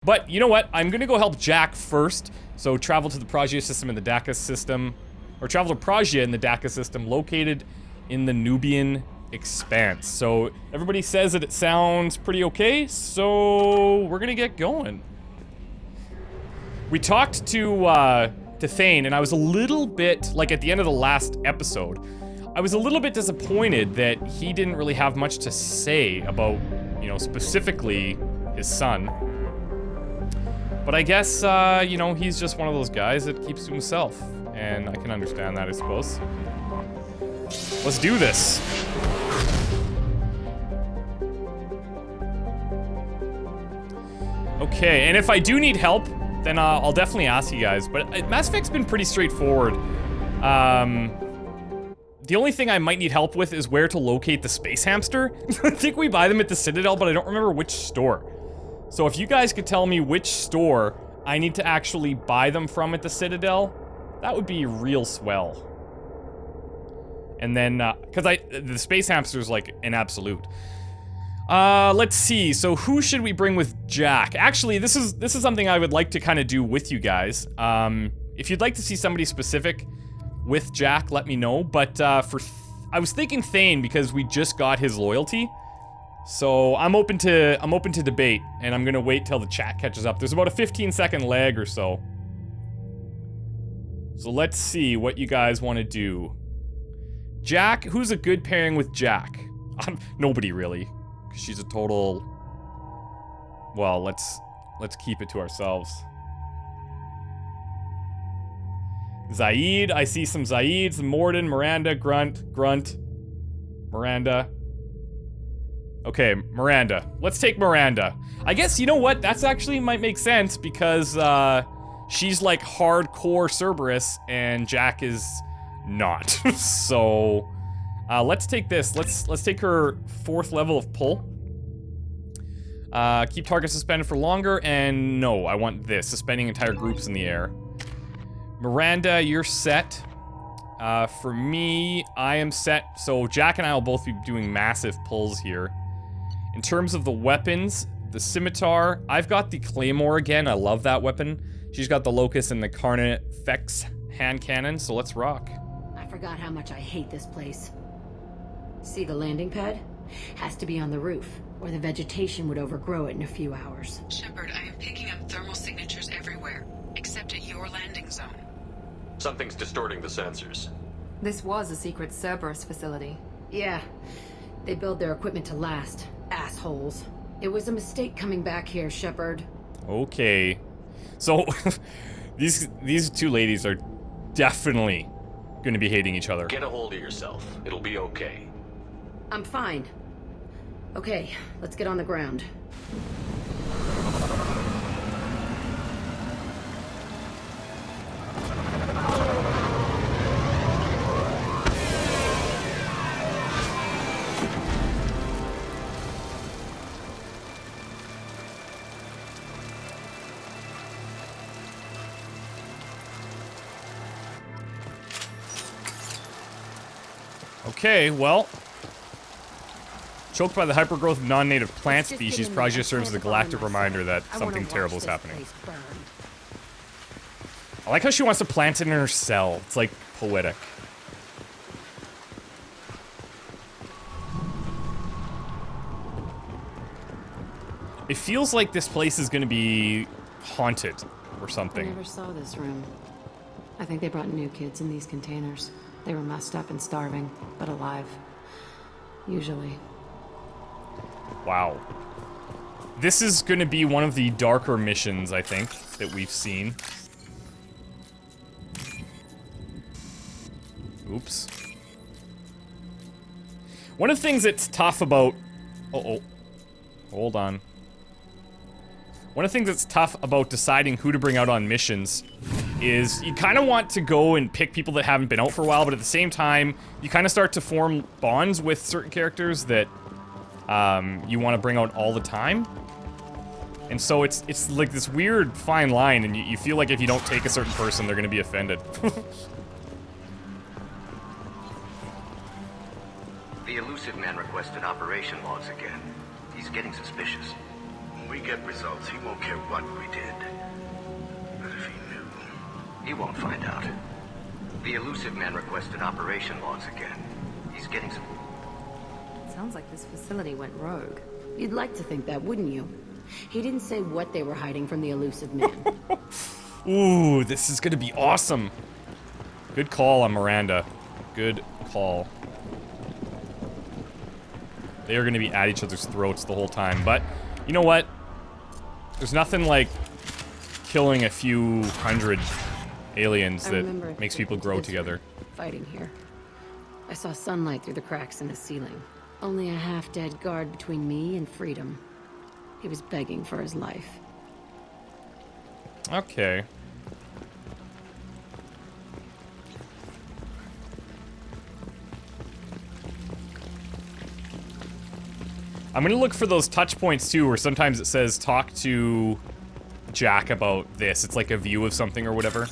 But you know what? I'm gonna go help Jack first. So travel to the Pragia system in the Daka system, or travel to Pragia in the Daka system, located in the Nubian Expanse. So everybody says that it sounds pretty okay, so we're gonna get going. We talked to Thane, and I was a little bit, like at the end of the last episode, I was a little bit disappointed that he didn't really have much to say about, you know, specifically his son. But I guess, you know, he's just one of those guys that keeps to himself. And I can understand that, I suppose. Let's do this. Okay, and if I do need help, then I'll definitely ask you guys. But Mass Effect's been pretty straightforward. The only thing I might need help with is where to locate the space hamster. I think we buy them at the Citadel, but I don't remember which store. So if you guys could tell me which store I need to actually buy them from at the Citadel, that would be real swell. And then, because the space hamster's like an absolute. Let's see. So who should we bring with Jack? Actually, this is something I would like to kind of do with you guys. If you'd like to see somebody specific with Jack, let me know. But I was thinking Thane because we just got his loyalty. So I'm open to debate, and I'm gonna wait till the chat catches up. There's about a 15-second lag or so. So let's see what you guys want to do. Jack, who's a good pairing with Jack? Nobody really, because she's a total. Well, let's keep it to ourselves. Zaid, I see some Zaids, Morden, Miranda, Grunt, Miranda. Okay, Miranda. Let's take Miranda. I guess, you know what? That's actually might make sense because she's like hardcore Cerberus and Jack is not. So let's take this. Let's take her 4th level of pull. Keep target suspended for longer, and no, I want this. Suspending entire groups in the air. Miranda, you're set. For me, I am set. So Jack and I will both be doing massive pulls here. In terms of the weapons, the scimitar, I've got the Claymore again. I love that weapon. She's got the Locust and the Carnifex hand cannon, so let's rock. I forgot how much I hate this place. See the landing pad? Has to be on the roof, or the vegetation would overgrow it in a few hours. Shepard, I am picking up thermal signatures everywhere, except at your landing zone. Something's distorting the sensors. This was a secret Cerberus facility. Yeah, they build their equipment to last. Assholes. It was a mistake coming back here, Shepard. Okay. So, these two ladies are definitely going to be hating each other. Get a hold of yourself. It'll be okay. I'm fine. Okay, let's get on the ground. Okay, well. Choked by the hypergrowth of non-native plant species, Pragia serves as a galactic reminder that something terrible is happening. I like how she wants to plant it in her cell. It's like poetic. It feels like this place is going to be haunted or something. I never saw this room. I think they brought new kids in these containers. They were messed up and starving, but alive. Usually. Wow. This is going to be one of the darker missions, I think, that we've seen. Oops. One of the things that's tough about... Uh-oh. Hold on. One of the things that's tough about deciding who to bring out on missions is you kind of want to go and pick people that haven't been out for a while, but at the same time, you kind of start to form bonds with certain characters that you want to bring out all the time. And so it's like this weird fine line, and you feel like if you don't take a certain person, they're going to be offended. The elusive man requested operation logs again. He's getting suspicious. we get results, he won't care what we did. But if he knew... He won't find out. The elusive man requested operation logs again. He's getting some... Sounds like this facility went rogue. You'd like to think that, wouldn't you? He didn't say what they were hiding from the elusive man. Ooh, this is gonna be awesome. Good call on Miranda. Good call. They are gonna be at each other's throats the whole time, but you know what? There's nothing like killing a few hundred aliens that makes people grow together. Fighting here. I saw sunlight through the cracks in the ceiling. Only a half-dead guard between me and freedom. He was begging for his life. Okay. I'm gonna look for those touch points too, where sometimes it says talk to Jack about this. It's like a view of something or whatever.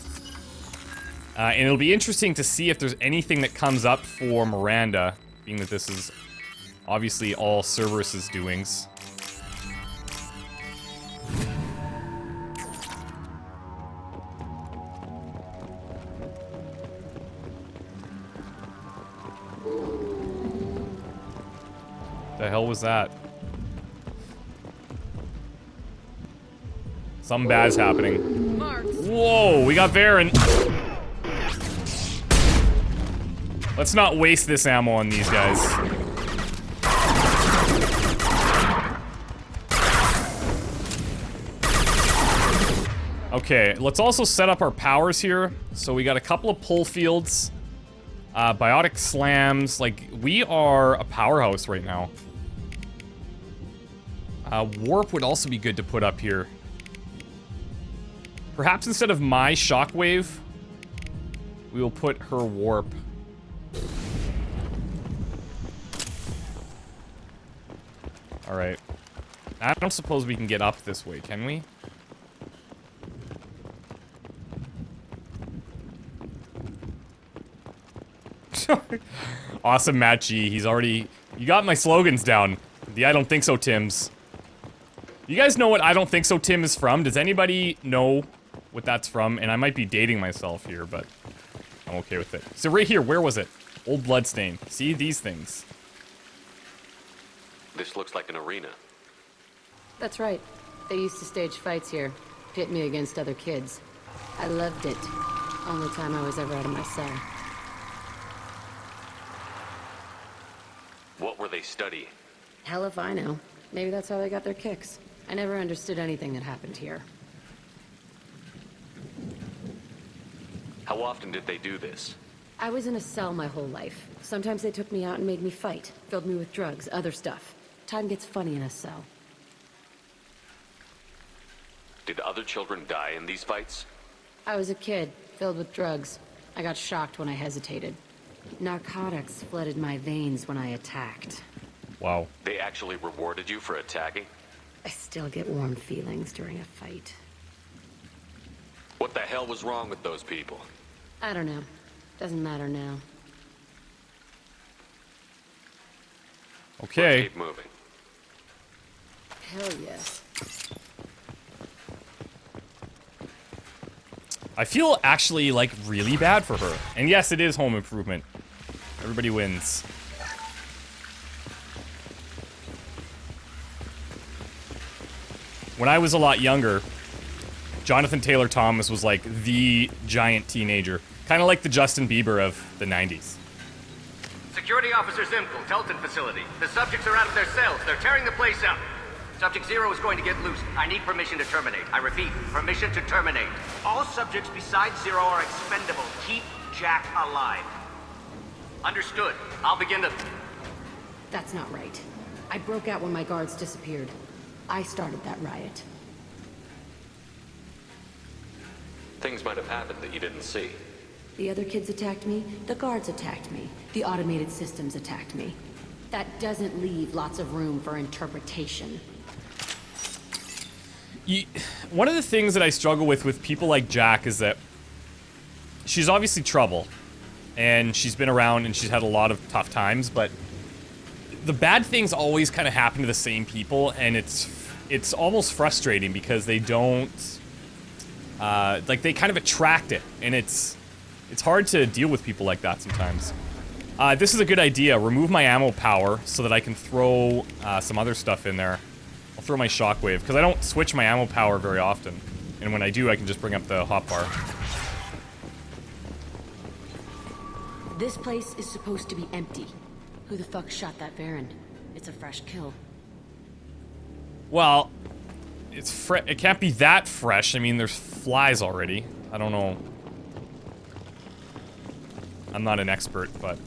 And it'll be interesting to see if there's anything that comes up for Miranda, being that this is obviously all Cerberus's doings. The hell was that? Something bad's happening. Whoa, we got Varen. Let's not waste this ammo on these guys. Okay, let's also set up our powers here. So we got a couple of pull fields. Biotic slams. Like, we are a powerhouse right now. Warp would also be good to put up here. Perhaps instead of my shockwave, we will put her warp. Alright. I don't suppose we can get up this way, can we? Awesome, Matt G. He's already... You got my slogans down. The I don't think so Tims. You guys know what I don't think so Tim is from? Does anybody know what that's from? And I might be dating myself here, but I'm okay with it. So right here, where was it? Old Bloodstain. See these things. This looks like an arena. That's right. They used to stage fights here. Pit me against other kids. I loved it. Only time I was ever out of my cell. What were they studying? Hell if I know. Maybe that's how they got their kicks. I never understood anything that happened here. How often did they do this? I was in a cell my whole life. Sometimes they took me out and made me fight. Filled me with drugs, other stuff. Time gets funny in a cell. Did other children die in these fights? I was a kid, filled with drugs. I got shocked when I hesitated. Narcotics flooded my veins when I attacked. Wow. They actually rewarded you for attacking? I still get warm feelings during a fight. What the hell was wrong with those people? I don't know. Doesn't matter now. Okay. Let's keep moving. Hell yes. I feel actually, like, really bad for her. And yes, it is home improvement. Everybody wins. When I was a lot younger, Jonathan Taylor Thomas was like the giant teenager. Kind of like the Justin Bieber of the 90s. Security Officer Zimkel, Telton facility. The subjects are out of their cells. They're tearing the place up. Subject 0 is going to get loose. I need permission to terminate. I repeat, permission to terminate. All subjects besides 0 are expendable. Keep Jack alive. Understood. I'll begin the... That's not right. I broke out when my guards disappeared. I started that riot. Things might have happened that you didn't see. The other kids attacked me, the guards attacked me, the automated systems attacked me. That doesn't leave lots of room for interpretation. One of the things that I struggle with people like Jack is that she's obviously trouble. And she's been around and she's had a lot of tough times, but the bad things always kind of happen to the same people, and it's it's almost frustrating because they don't, like, they kind of attract it, and it's hard to deal with people like that sometimes. This is a good idea. Remove my ammo power so that I can throw some other stuff in there. I'll throw my shockwave, because I don't switch my ammo power very often. And when I do, I can just bring up the hotbar. This place is supposed to be empty. Who the fuck shot that Baron? It's a fresh kill. Well, it can't be that fresh. I mean, there's flies already. I don't know. I'm not an expert, but...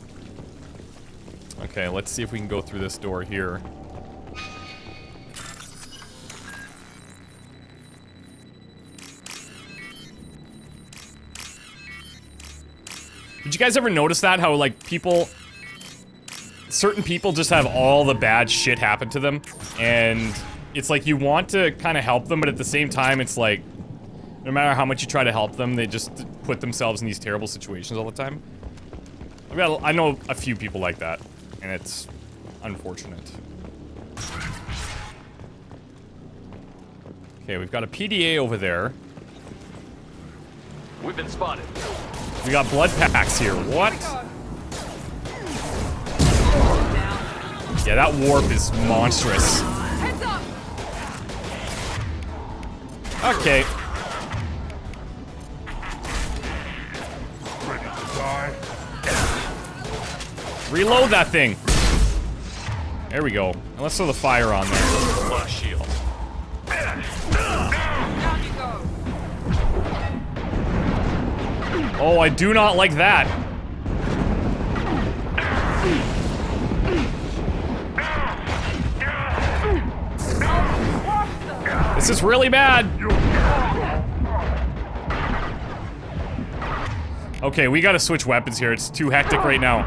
Okay, let's see if we can go through this door here. Did you guys ever notice that? How, like, certain people just have all the bad shit happen to them, and it's like you want to kind of help them, but at the same time, it's like, no matter how much you try to help them, they just put themselves in these terrible situations all the time. I know a few people like that, and it's unfortunate. Okay, we've got a PDA over there. We've been spotted. We got blood packs here. What? Yeah, that warp is monstrous. Okay. Ready to die? Reload that thing. There we go. And let's throw the fire on there. Lock shield. Oh, I do not like that. This is really bad. Okay, we gotta switch weapons here. It's too hectic right now.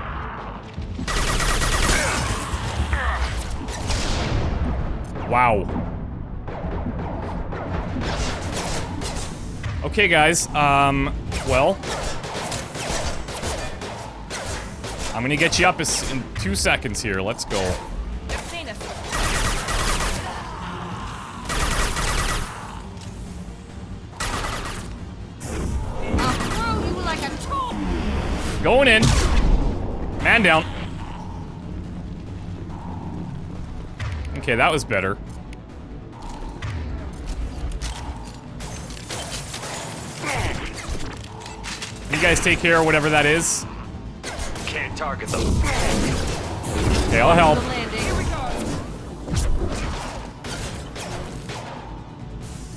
Wow. Okay, guys, well, I'm gonna get you up in 2 seconds here. Let's go. Going in. Man down. Okay, that was better. You guys take care of whatever that is. Can't target them. Okay, I'll help.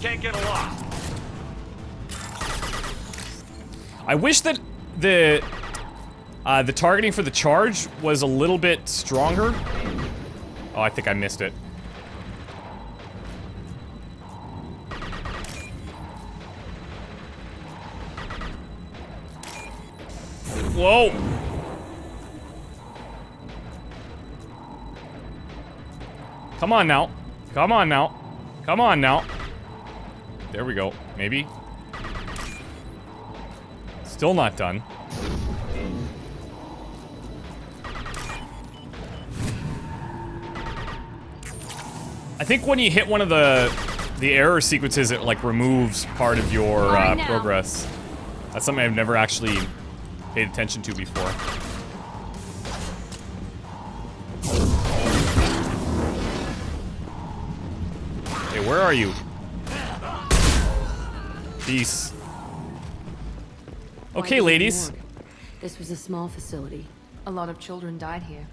Can't get a lock. I wish that the targeting for the charge was a little bit stronger. Oh, I think I missed it. Whoa! Come on now. Come on now. Come on now. There we go. Maybe. Still not done. I think when you hit one of the error sequences, it like removes part of your progress. That's something I've never actually paid attention to before. Hey, where are you? Peace. Okay, ladies. This was a small facility. A lot of children died here.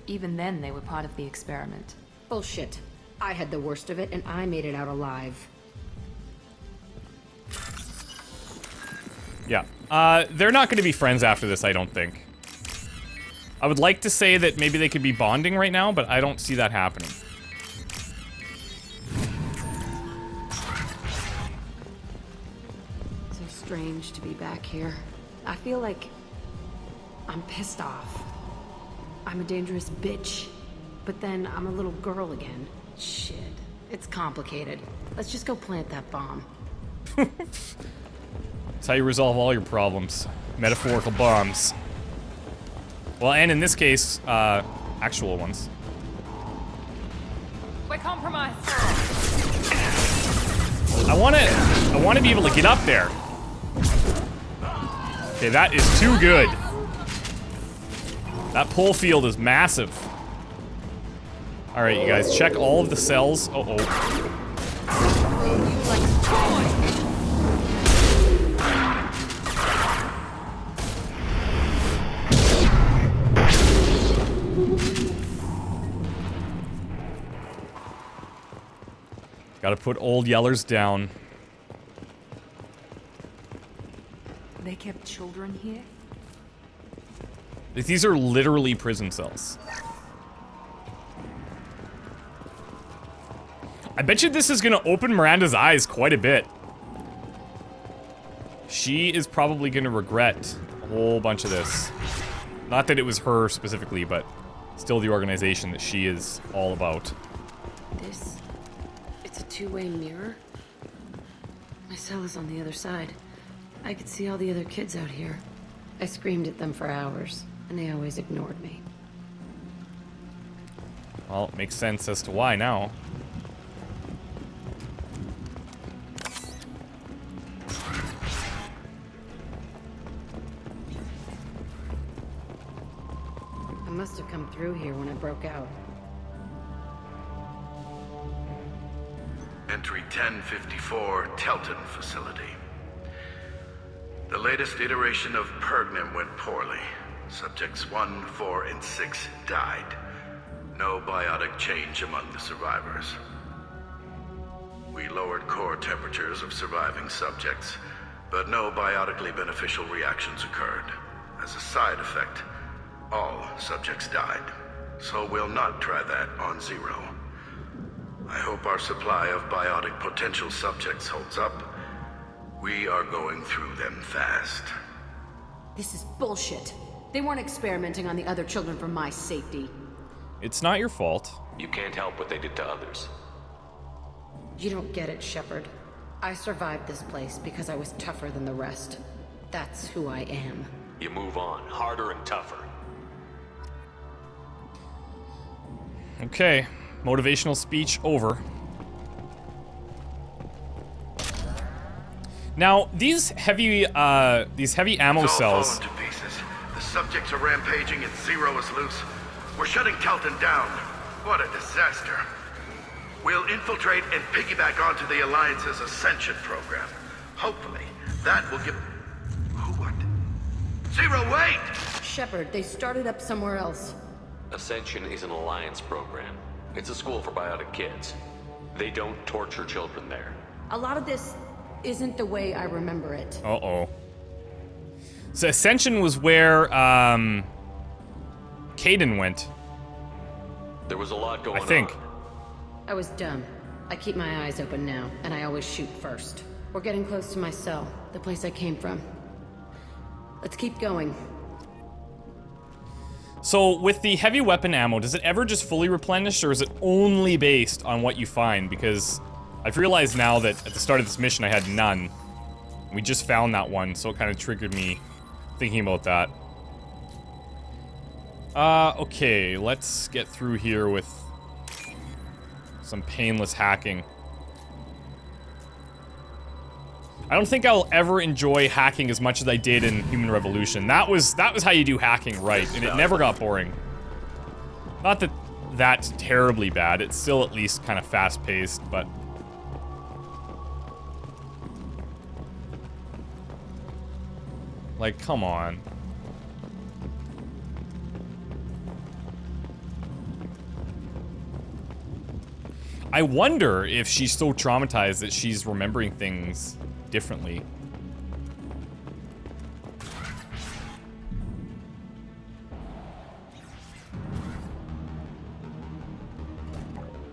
Even then, they were part of the experiment. Bullshit. I had the worst of it, and I made it out alive. Yeah. They're not going to be friends after this, I don't think. I would like to say that maybe they could be bonding right now, but I don't see that happening. So strange to be back here. I feel like I'm pissed off. I'm a dangerous bitch. But then I'm a little girl again. Shit. It's complicated. Let's just go plant that bomb. That's how you resolve all your problems. Metaphorical bombs. Well, and in this case, actual ones. We're compromised. I wanna be able to get up there. Okay, that is too good. That pull field is massive. Alright, you guys, check all of the cells. Uh-oh. Gotta put old Yellers down. They kept children here? These are literally prison cells. I bet you this is gonna open Miranda's eyes quite a bit. She is probably gonna regret a whole bunch of this. Not that it was her specifically, but still the organization that she is all about. It's a two-way mirror. My cell is on the other side. I could see all the other kids out here. I screamed at them for hours, and they always ignored me. Well, it makes sense as to why now. I must have come through here when I broke out. Entry 1054, Telton Facility. The latest iteration of Pergnum went poorly. Subjects 1, 4, and 6 died. No biotic change among the survivors. We lowered core temperatures of surviving subjects, but no biotically beneficial reactions occurred. As a side effect, all subjects died. So we'll not try that on Zero. I hope our supply of biotic potential subjects holds up. We are going through them fast. This is bullshit. They weren't experimenting on the other children for my safety. It's not your fault. You can't help what they did to others. You don't get it, Shepard. I survived this place because I was tougher than the rest. That's who I am. You move on, harder and tougher. Okay, motivational speech over. Now, these heavy ammo It's all cells. fallen to pieces. The subjects are rampaging and Zero is loose. We're shutting Telton down. What a disaster. We'll infiltrate and piggyback onto the Alliance's Ascension program. Hopefully, that will give... What? Zero, wait! Shepard, they started up somewhere else. Ascension is an alliance program. It's a school for biotic kids. They don't torture children there. A lot of this isn't the way I remember it. Uh-oh. So Ascension was where, Caden went. There was a lot going on. I think. I was dumb. I keep my eyes open now, and I always shoot first. We're getting close to my cell, the place I came from. Let's keep going. So, with the heavy weapon ammo, does it ever just fully replenish, or is it only based on what you find? Because I've realized now that at the start of this mission I had none. We just found that one, so it kind of triggered me thinking about that. Okay, let's get through here with some painless hacking. I don't think I'll ever enjoy hacking as much as I did in Human Revolution. That was how you do hacking right, and it never got boring. Not that that's terribly bad, it's still at least kind of fast-paced, but... Like, come on. I wonder if she's so traumatized that she's remembering things differently.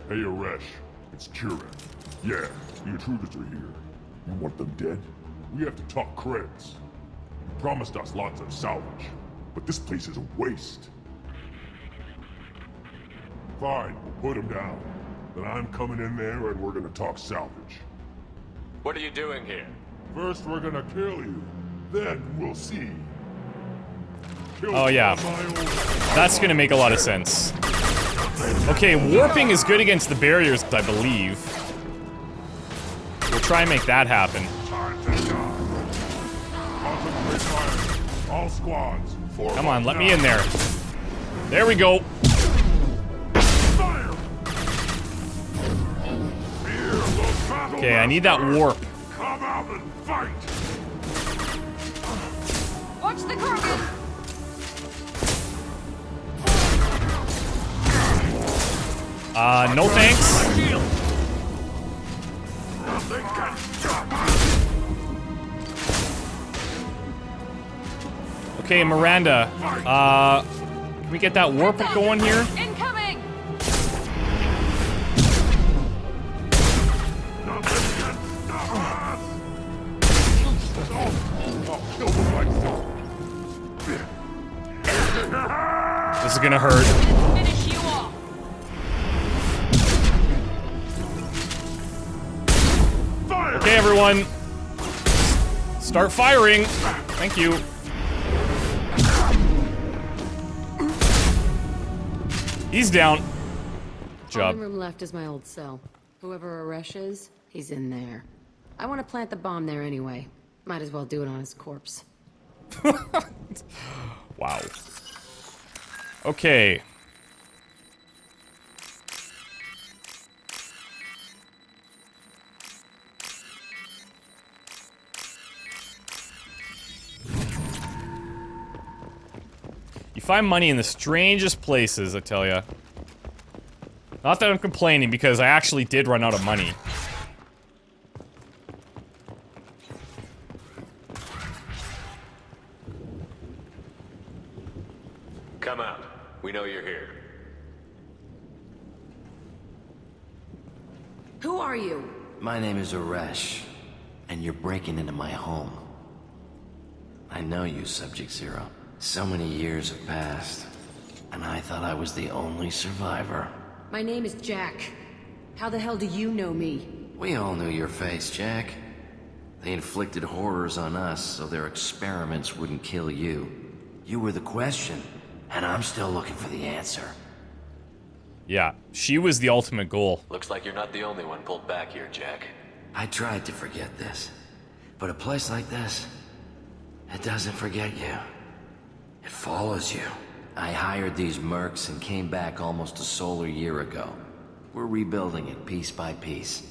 Hey, Aresh. It's Kieran. Yeah, the intruders are here. You want them dead? We have to talk creds. You promised us lots of salvage, but this place is a waste. Fine, we'll put them down. Then I'm coming in there and we're gonna talk salvage. What are you doing here? First we're gonna kill you, then we'll see. Kill Oh yeah, that's gonna make a lot of sense. Okay, warping is good against the barriers, I believe. Which try and make that happen. Time to die. Concentrate fire. All squads. Come on, let me in there. There we go. Fire! Fear the battle. Okay, I need that warp. Come out and fight. Watch the carpet! No thanks. Nothing can stop us. Okay, Miranda. Can we get that warp going here? Incoming! Nothing can stop us. I'll kill them myself. This is gonna hurt. Finish you off! Fire! Okay, everyone. Start firing. Thank you. He's down. Good job. Only room left is my old cell. Whoever Aresh is, he's in there. I want to plant the bomb there anyway. Might as well do it on his corpse. Wow. Okay. You find money in the strangest places, I tell ya. Not that I'm complaining, because I actually did run out of money. Come out. We know you're here. Who are you? My name is Aresh, and you're breaking into my home. I know you, Subject Zero. So many years have passed, and I thought I was the only survivor. My name is Jack. How the hell do you know me? We all knew your face, Jack. They inflicted horrors on us so their experiments wouldn't kill you. You were the question, and I'm still looking for the answer. Yeah, she was the ultimate goal. Looks like you're not the only one pulled back here, Jack. I tried to forget this, but a place like this, it doesn't forget you. It follows you. I hired these mercs and came back almost a solar year ago. We're rebuilding it piece by piece.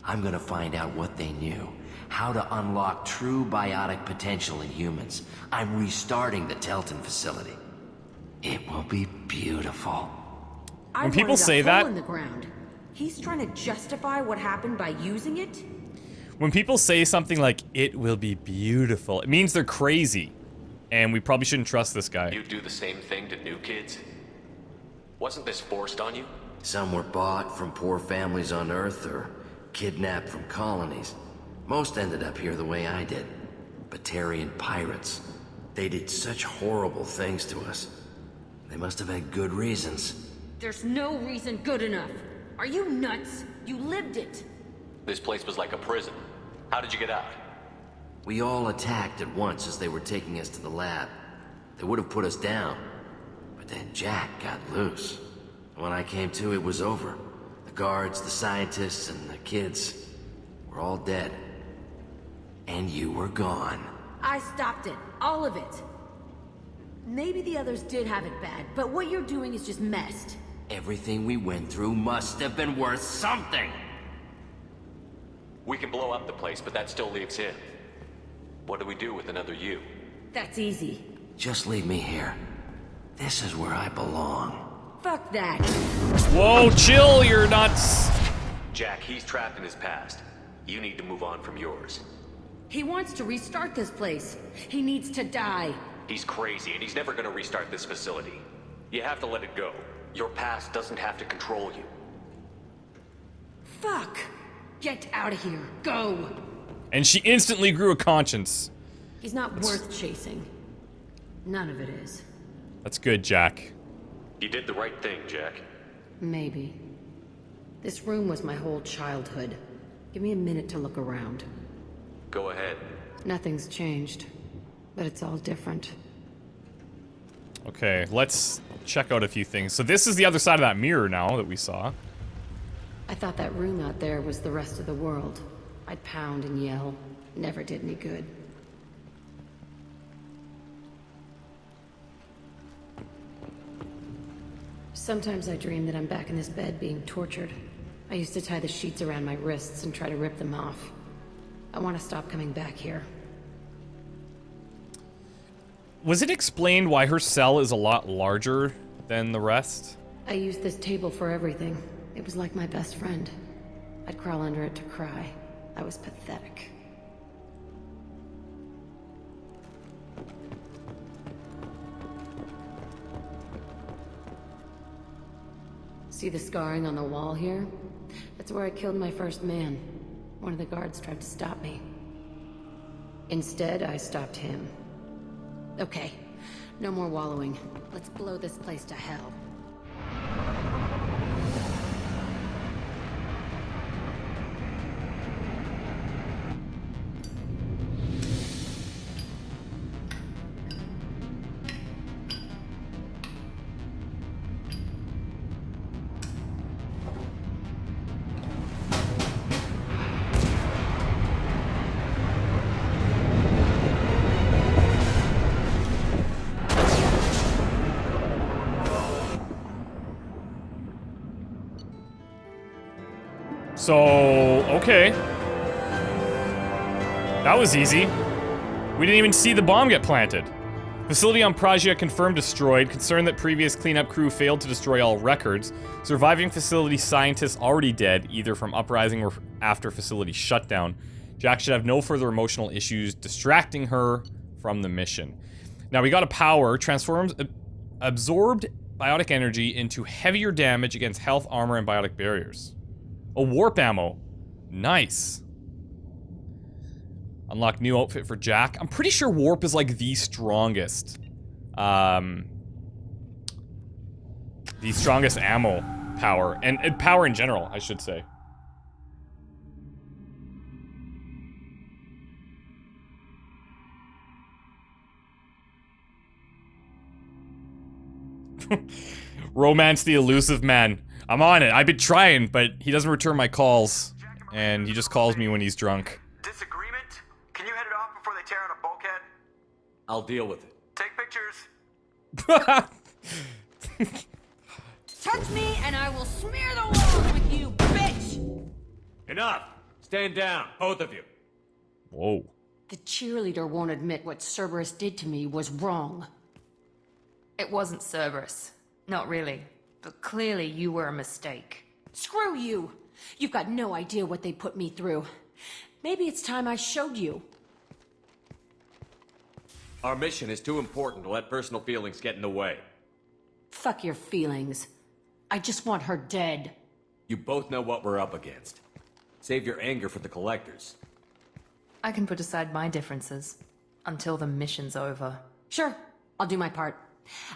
I'm gonna find out what they knew. How to unlock true biotic potential in humans. I'm restarting the Telton facility. It will be beautiful. When people say that- in the ground. He's trying to justify what happened by using it? When people say something like, it will be beautiful, it means they're crazy. And we probably shouldn't trust this guy. You do the same thing to new kids? Wasn't this forced on you? Some were bought from poor families on Earth or kidnapped from colonies. Most ended up here the way I did. Batarian pirates. They did such horrible things to us. They must have had good reasons. There's no reason good enough. Are you nuts? You lived it. This place was like a prison. How did you get out? We all attacked at once as they were taking us to the lab. They would have put us down. But then Jack got loose. When I came to, it was over. The guards, the scientists, and the kids were all dead. And you were gone. I stopped it. All of it. Maybe the others did have it bad, but what you're doing is just messed. Everything we went through must have been worth something! We can blow up the place, but that still leaves him. What do we do with another you? That's easy. Just leave me here. This is where I belong. Fuck that. Whoa, chill, you're nuts. Jack, he's trapped in his past. You need to move on from yours. He wants to restart this place. He needs to die. He's crazy, and he's never gonna restart this facility. You have to let it go. Your past doesn't have to control you. Fuck. Get out of here. Go. And she instantly grew a conscience. He's not worth chasing. None of it is. That's good, Jack. You did the right thing, Jack. Maybe. This room was my whole childhood. Give me a minute to look around. Go ahead. Nothing's changed, but it's all different. Okay, let's check out a few things. So this is the other side of that mirror now that we saw. I thought that room out there was the rest of the world. I'd pound and yell. Never did any good. Sometimes I dream that I'm back in this bed being tortured. I used to tie the sheets around my wrists and try to rip them off. I want to stop coming back here. Was it explained why her cell is a lot larger than the rest? I used this table for everything. It was like my best friend. I'd crawl under it to cry. I was pathetic. See the scarring on the wall here? That's where I killed my first man. One of the guards tried to stop me. Instead, I stopped him. Okay, no more wallowing. Let's blow this place to hell. So, okay. That was easy. We didn't even see the bomb get planted. Facility on Pragia confirmed destroyed. Concerned that previous cleanup crew failed to destroy all records. Surviving facility scientists already dead, either from uprising or after facility shutdown. Jack should have no further emotional issues distracting her from the mission. Now we got a power. Transforms absorbed biotic energy into heavier damage against health, armor, and biotic barriers. A warp ammo. Nice. Unlock new outfit for Jack. I'm pretty sure warp is like the strongest. The strongest ammo power. And power in general, I should say. Romance the elusive man. I'm on it. I've been trying, but he doesn't return my calls. And he just calls me when he's drunk. Disagreement? Can you head it off before they tear out a bulkhead? I'll deal with it. Take pictures. Touch me and I will smear the walls with you, bitch! Enough! Stand down, both of you. Whoa. The cheerleader won't admit what Cerberus did to me was wrong. It wasn't Cerberus. Not really. But clearly you were a mistake. Screw you! You've got no idea what they put me through. Maybe it's time I showed you. Our mission is too important to let personal feelings get in the way. Fuck your feelings. I just want her dead. You both know what we're up against. Save your anger for the collectors. I can put aside my differences until the mission's over. Sure, I'll do my part.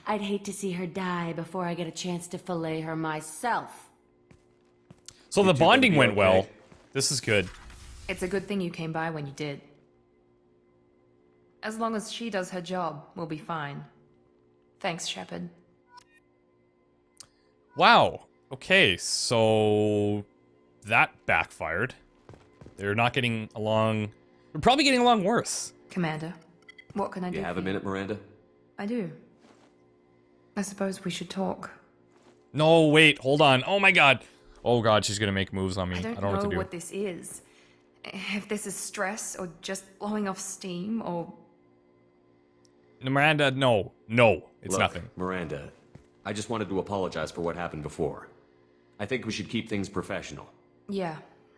I'd hate to see her die before I get a chance to fillet her myself. So the bonding went well. This is good. It's a good thing you came by when you did. As long as she does her job, we'll be fine. Thanks, Shepard. Wow. Okay, so that backfired. They're not getting along. They're probably getting along worse. Commander, what can I do? You have a minute, Miranda? I do. I suppose we should talk. No, wait, hold on. Oh my god. Oh god, she's gonna make moves on me. I don't know what to do. what this is. If this is stress or just blowing off steam or... Miranda, no. No, it's Look, nothing. Miranda, I just wanted to apologize for what happened before. I think we should keep things professional. Yeah,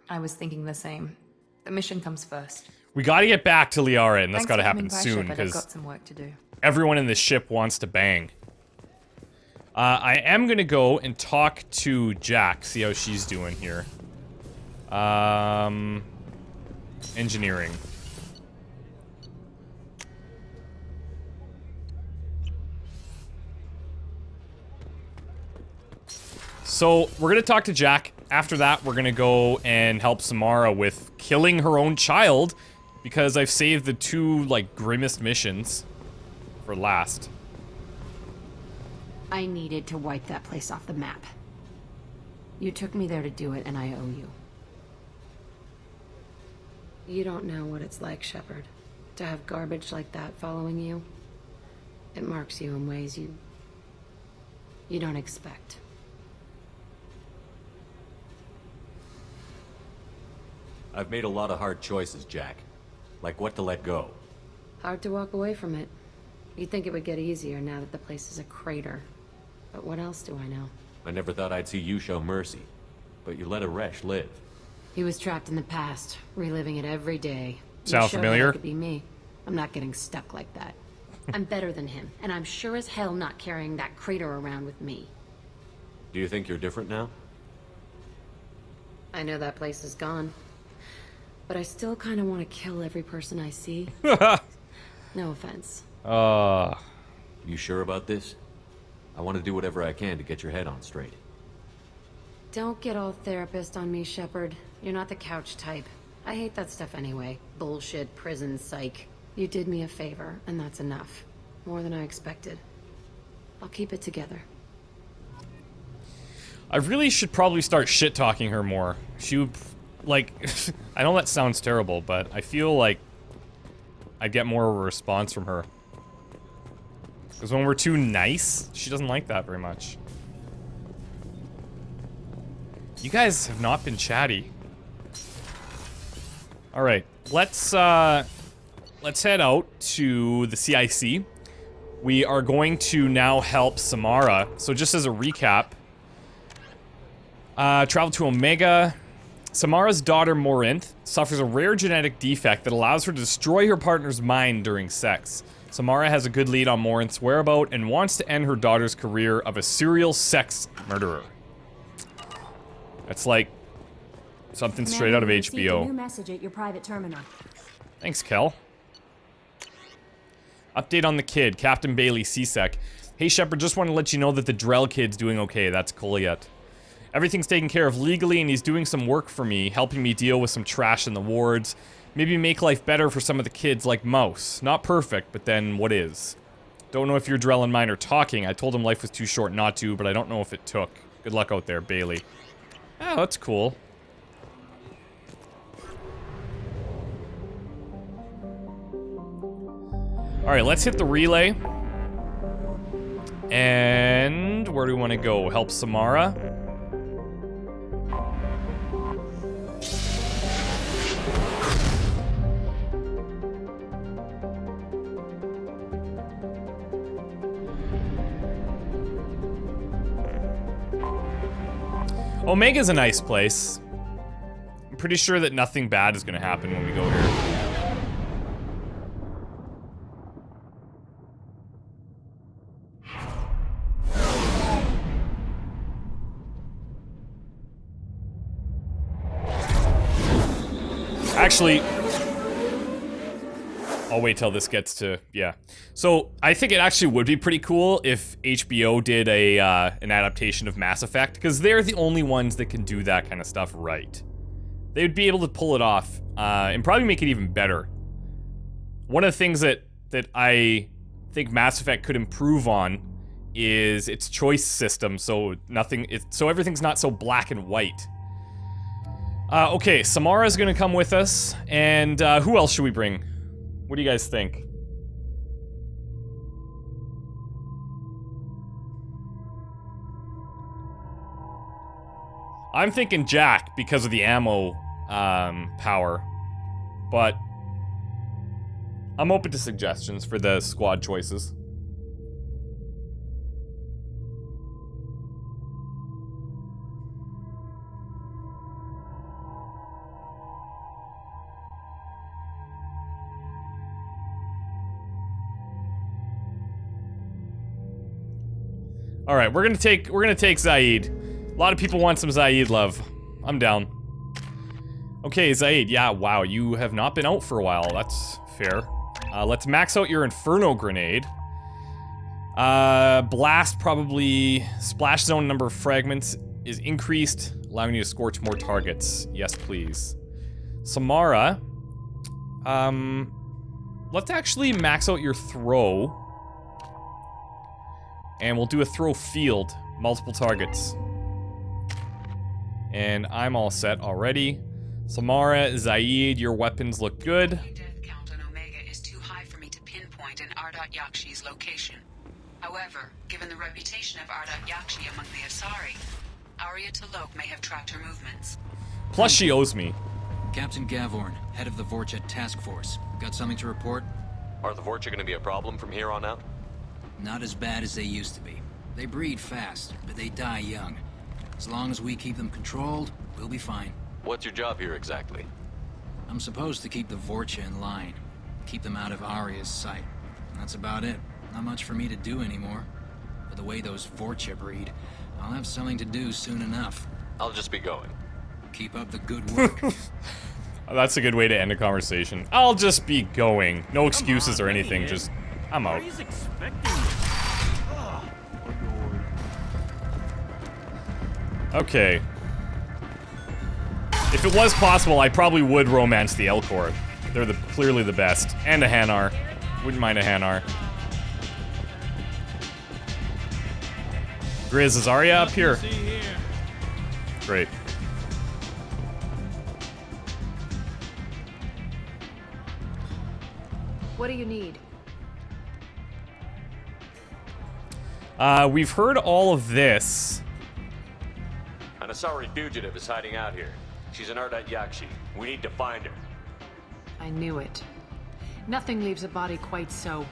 I was thinking the same. The mission comes first. We gotta get back to Liara, and that's Thanks gotta for coming happen by, soon, Shepard. I've because got some work to do. everyone in this ship wants to bang. I am gonna go and talk to Jack, see how she's doing here. Engineering. So, we're gonna talk to Jack. After that, we're gonna go and help Samara with killing her own child, because I've saved the two, like, grimmest missions for last. I needed to wipe that place off the map. You took me there to do it, and I owe you. You don't know what it's like, Shepard. To have garbage like that following you. It marks you in ways you don't expect. I've made a lot of hard choices, Jack. Like what to let go. Hard to walk away from it. You'd think it would get easier now that the place is a crater. But what else do I know? I never thought I'd see you show mercy. But you let a Resh live. He was trapped in the past, reliving it every day. Sound You showed familiar? That could be me. I'm not getting stuck like that. I'm better than him, and I'm sure as hell not carrying that crater around with me. Do you think you're different now? I know that place is gone. But I still kind of want to kill every person I see. No offense. You sure about this? I want to do whatever I can to get your head on straight. Don't get all therapist on me, Shepard. You're not the couch type. I hate that stuff anyway. Bullshit, prison, psych. You did me a favor, and that's enough. More than I expected. I'll keep it together. I really should probably start shit-talking her more. She would, like, I know that sounds terrible, but I feel like I'd get more of a response from her. Because when we're too nice, she doesn't like that very much. You guys have not been chatty. Alright, let's head out to the CIC. We are going to now help Samara. So just as a recap, travel to Omega. Samara's daughter, Morinth, suffers a rare genetic defect that allows her to destroy her partner's mind during sex. Samara has a good lead on Morinth's whereabouts and wants to end her daughter's career of a serial sex murderer. That's like something straight out of HBO. New message at your private terminal. Thanks, Kel. Update on the kid, Captain Bailey CSEC. Hey Shepard, just want to let you know that the Drell kid's doing okay. That's cool yet. Everything's taken care of legally and he's doing some work for me, helping me deal with some trash in the wards. Maybe make life better for some of the kids like Mouse. Not perfect, but then what is? Don't know if your Drell and mine are talking. I told him life was too short not to, but I don't know if it took. Good luck out there, Bailey. Oh, that's cool. Alright, let's hit the relay. And where do we want to go? Help Samara? Omega's a nice place. I'm pretty sure that nothing bad is gonna happen when we go here. Actually, I'll wait till this gets to, yeah. So, I think it actually would be pretty cool if HBO did a, an adaptation of Mass Effect, because they're the only ones that can do that kind of stuff right. They'd be able to pull it off, and probably make it even better. One of the things that I think Mass Effect could improve on is its choice system, so so everything's not so black and white. Okay, Samara's gonna come with us, and who else should we bring? What do you guys think? I'm thinking Jack because of the ammo power, but I'm open to suggestions for the squad choices. All right, we're gonna take Zaid. A lot of people want some Zaid love. I'm down. Okay, Zaid. Yeah, wow, you have not been out for a while. That's fair. Let's max out your Inferno grenade. Blast probably. Splash zone number of fragments is increased, allowing you to scorch more targets. Yes, please. Samara. Let's actually max out your throw. And we'll do a throw field, multiple targets. And I'm all set already. Samara, Zaid, your weapons look good. Death count on Omega is too high for me to pinpoint an Ardat Yakshi's location. However, given the reputation of Ardat Yakshi among the Asari, Arya T'Loak may have tracked her movements. Plus she owes me. Captain Gavorn, head of the Vorcha task force. Got something to report? Are the Vorcha going to be a problem from here on out? Not as bad as they used to be. They breed fast, but they die young. As long as we keep them controlled, we'll be fine. What's your job here exactly? I'm supposed to keep the Vorcha in line. Keep them out of Arya's sight. That's about it. Not much for me to do anymore. But the way those Vorcha breed, I'll have something to do soon enough. I'll just be going. Keep up the good work. That's a good way to end a conversation. I'll just be going. No excuses or anything, just... I'm out. Okay. If it was possible, I probably would romance the Elcor. They're clearly the best. And a Hanar. Wouldn't mind a Hanar. Grizz, is Arya up here? Great. What do you need? We've heard all of this. An Asari fugitive is hiding out here. She's an Ardat Yakshi. We need to find her. I knew it. Nothing leaves a body quite so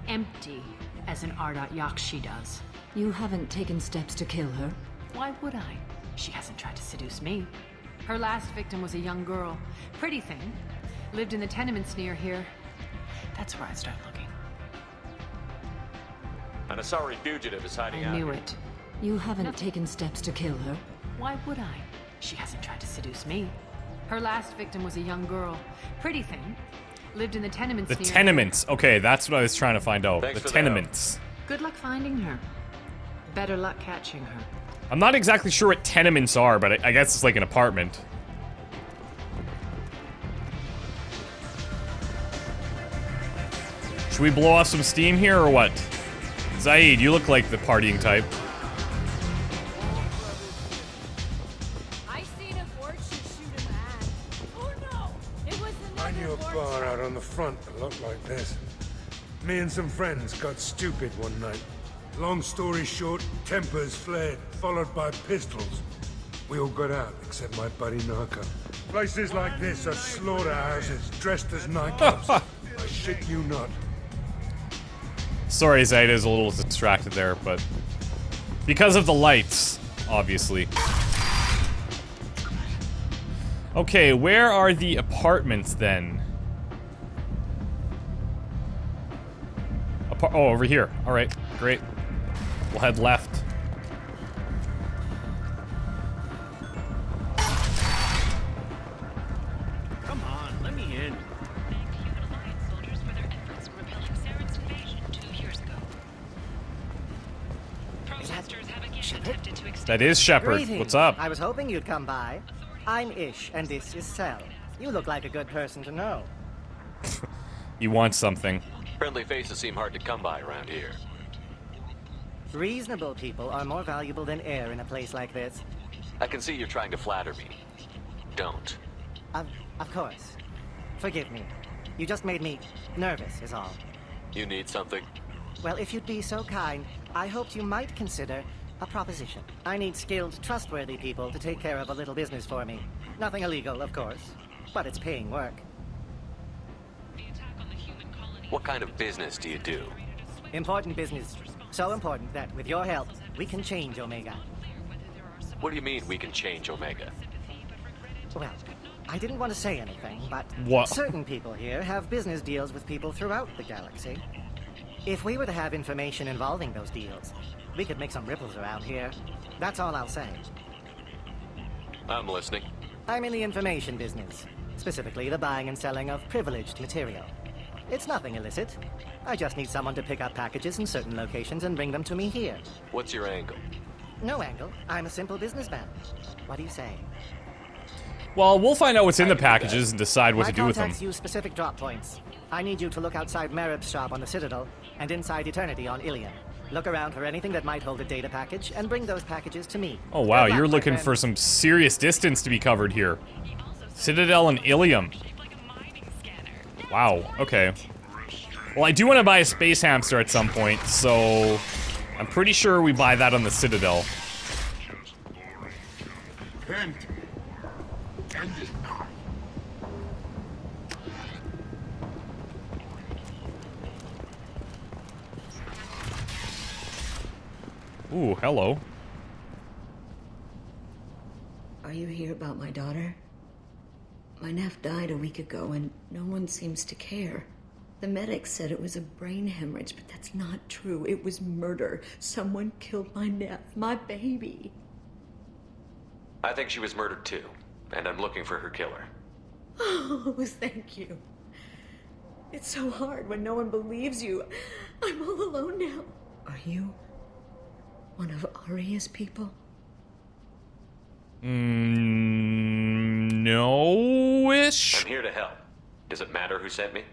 empty as an Ardat Yakshi does. You haven't taken steps to kill her? Why would I? She hasn't tried to seduce me. Her last victim was a young girl. Pretty thing. Lived in the tenements near here. That's where I'd start looking. An Asari fugitive is hiding out I knew here. it. You haven't taken steps to kill her? Why would I? She hasn't tried to seduce me. Her last victim was a young girl. Pretty thing. Lived in the tenements The near tenements. Okay, that's what I was trying to find out. Thanks The for the tenements. Good luck finding her. Better luck catching her. I'm not exactly sure what tenements are, but I guess it's like an apartment. Should we blow off some steam here, or what? Zaid, you look like the partying type. I seen a Vorcha shoot a man. Oh no! It was I another knew a Vorcha. bar out on the front that looked like this. Me and some friends got stupid one night. Long story short, tempers flared, followed by pistols. We all got out, except my buddy Narco. Places like this are slaughterhouses, dressed as nightclubs. I shit you not. Sorry, Zaid is a little distracted there, but... because of the lights, obviously. Okay, where are the apartments, then? Oh, over here. Alright, great. We'll head left. Come on, let me in. That is Shepard. Greetings. What's up? I was hoping you'd come by. I'm Ish, and this is Cell. You look like a good person to know. You want something. Friendly faces seem hard to come by around here. Reasonable people are more valuable than air in a place like this. I can see you're trying to flatter me. Don't. Of course. Forgive me. You just made me nervous, is all. You need something? Well, if you'd be so kind, I hoped you might consider a proposition. I need skilled, trustworthy people to take care of a little business for me. Nothing illegal, of course, but it's paying work. What kind of business do you do? Important business. So important that, with your help, we can change Omega. What do you mean we can change Omega? Well, I didn't want to say anything, but What? certain people here have business deals with people throughout the galaxy. If we were to have information involving those deals, we could make some ripples around here. That's all I'll say. I'm listening. I'm in the information business, specifically the buying and selling of privileged material. It's nothing illicit. I just need someone to pick up packages in certain locations and bring them to me here. What's your angle? No angle. I'm a simple businessman. What do you say? Well, we'll find out what's in the packages and decide what to do with them. My contacts use specific drop points. I need you to look outside Merib's shop on the Citadel and inside Eternity on Ilion. Look around for anything that might hold a data package and bring those packages to me. Oh wow, Good luck, you're my looking friend. for some serious distance to be covered here. Citadel and Ilium. Wow, okay. Well, I do want to buy a space hamster at some point, so I'm pretty sure we buy that on the Citadel. Ooh, hello. Are you here about my daughter? My nephew died a week ago and no one seems to care. The medics said it was a brain hemorrhage, but that's not true. It was murder. Someone killed my nephew, my baby. I think she was murdered too, and I'm looking for her killer. Oh, thank you. It's so hard when no one believes you. I'm all alone now. Are you one of Aria's people? No-ish? I'm here to help. Does it matter who sent me?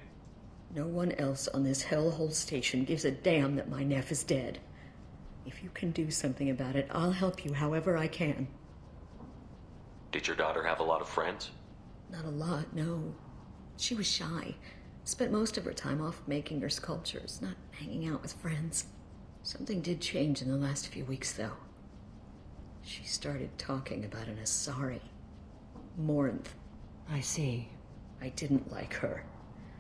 No one else on this hellhole station gives a damn that my nephew is dead. If you can do something about it, I'll help you however I can. Did your daughter have a lot of friends? Not a lot, no. She was shy. Spent most of her time off making her sculptures, not hanging out with friends. Something did change in the last few weeks, though. She started talking about an Asari. Morinth. I see. I didn't like her.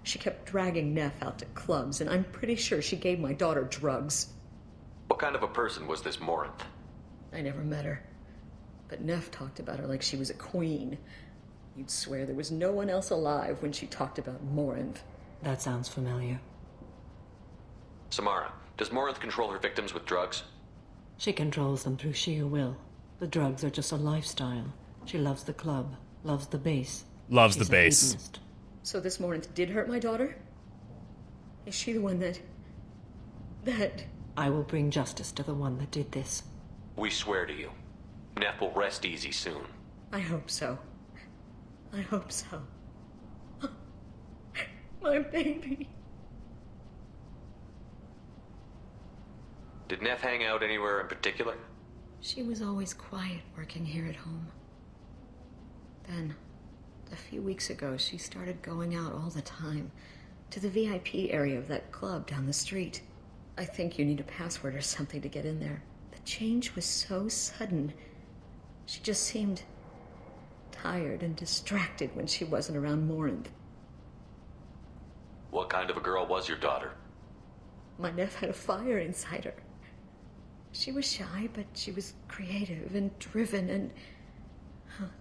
She kept dragging Neff out to clubs, and I'm pretty sure she gave my daughter drugs. What kind of a person was this Morinth? I never met her. But Neff talked about her like she was a queen. You'd swear there was no one else alive when she talked about Morinth. That sounds familiar. Samara, does Morinth control her victims with drugs? She controls them through sheer will. The drugs are just a lifestyle. She loves the club, loves the base. Loves She's the base. a hedonist. So this Morinth did hurt my daughter? Is she the one that... I will bring justice to the one that did this. We swear to you. Neff will rest easy soon. I hope so. I hope so. My baby. Did Neff hang out anywhere in particular? She was always quiet working here at home. Then, a few weeks ago, she started going out all the time to the VIP area of that club down the street. I think you need a password or something to get in there. The change was so sudden. She just seemed tired and distracted when she wasn't around Morinth. What kind of a girl was your daughter? My nephew had a fire inside her. She was shy, but she was creative and driven and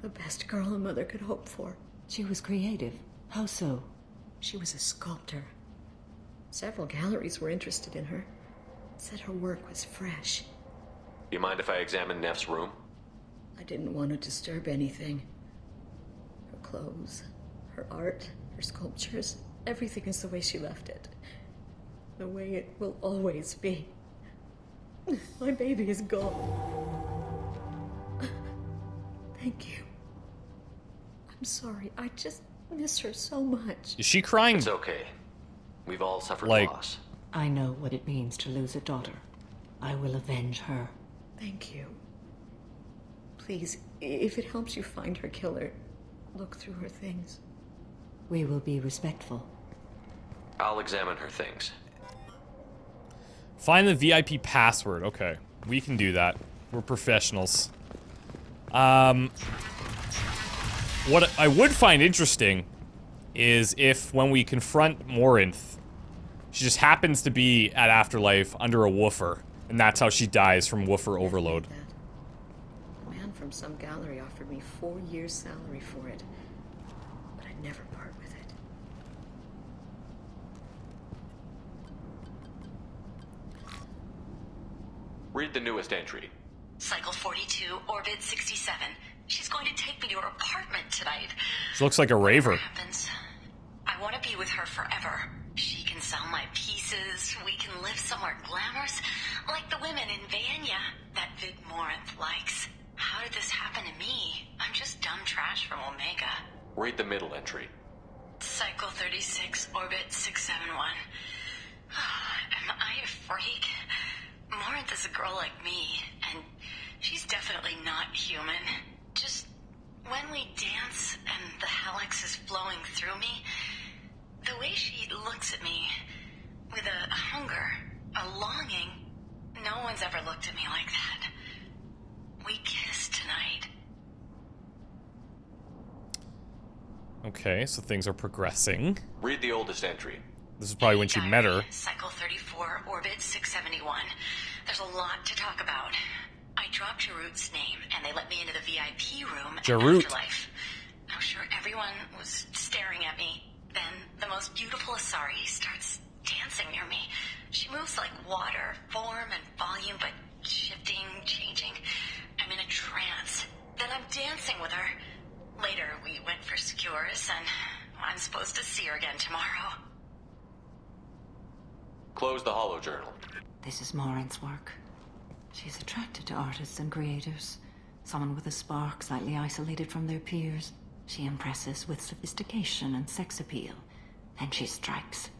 the best girl a mother could hope for. She was creative. How so? She was a sculptor. Several galleries were interested in her. Said her work was fresh. You mind if I examine Neff's room? I didn't want to disturb anything. Her clothes, her art, her sculptures, everything is the way she left it. The way it will always be. My baby is gone. Thank you. I'm sorry. I just miss her so much. Is she crying? It's okay. We've all suffered like loss. I know what it means to lose a daughter. I will avenge her. Thank you. Please, if it helps you find her killer, look through her things. We will be respectful. I'll examine her things. Find the VIP password. Okay, we can do that. We're professionals. What I would find interesting is if when we confront Morinth, she just happens to be at Afterlife under a woofer, and that's how she dies from woofer overload. A man from some gallery offered me 4 years' salary for it, but I'd never part with it. Read the newest entry. Cycle 42, orbit 67. She's going to take me to her apartment tonight. She looks like a raver. Whatever happens, I want to be with her forever. She can sell my pieces. We can live somewhere glamorous, like the women in Vanya that Vid Morinth likes. How did this happen to me? I'm just dumb trash from Omega. Read the middle entry. Cycle 36, orbit 671. Am I a freak? Morinth is a girl like me, and she's definitely not human. Just When we dance and the Helix is flowing through me, the way she looks at me with a hunger, a longing, no one's ever looked at me like that. We kissed tonight. Okay, so things are progressing. Read the oldest entry. This is probably when she met her. Cycle 34, orbit 671. There's a lot to talk about. I dropped Jarut's name, and they let me into the VIP room at Jarut. Afterlife. I'm sure everyone was staring at me. Then the most beautiful Asari starts dancing near me. She moves like water, form and volume, but shifting, changing. I'm in a trance. Then I'm dancing with her. Later, we went for secures, and I'm supposed to see her again tomorrow. Close the holo journal. This is Morin's work. She's attracted to artists and creators. Someone with a spark, slightly isolated from their peers. She impresses with sophistication and sex appeal. Then she strikes.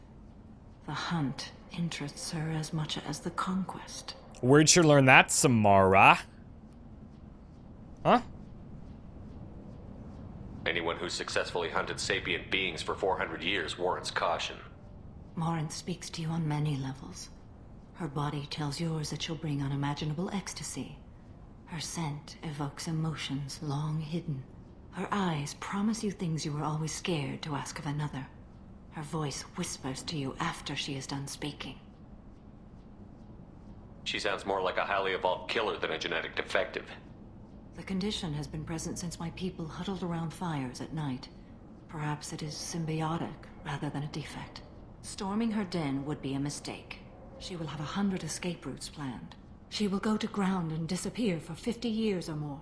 The hunt interests her as much as the conquest. Where'd she learn that, Samara? Huh? Anyone who's successfully hunted sapient beings for 400 years warrants caution. Morin speaks to you on many levels. Her body tells yours that she'll bring unimaginable ecstasy. Her scent evokes emotions long hidden. Her eyes promise you things you were always scared to ask of another. Her voice whispers to you after she is done speaking. She sounds more like a highly evolved killer than a genetic defective. The condition has been present since my people huddled around fires at night. Perhaps it is symbiotic rather than a defect. Storming her den would be a mistake. She will have 100 escape routes planned. She will go to ground and disappear for 50 years or more.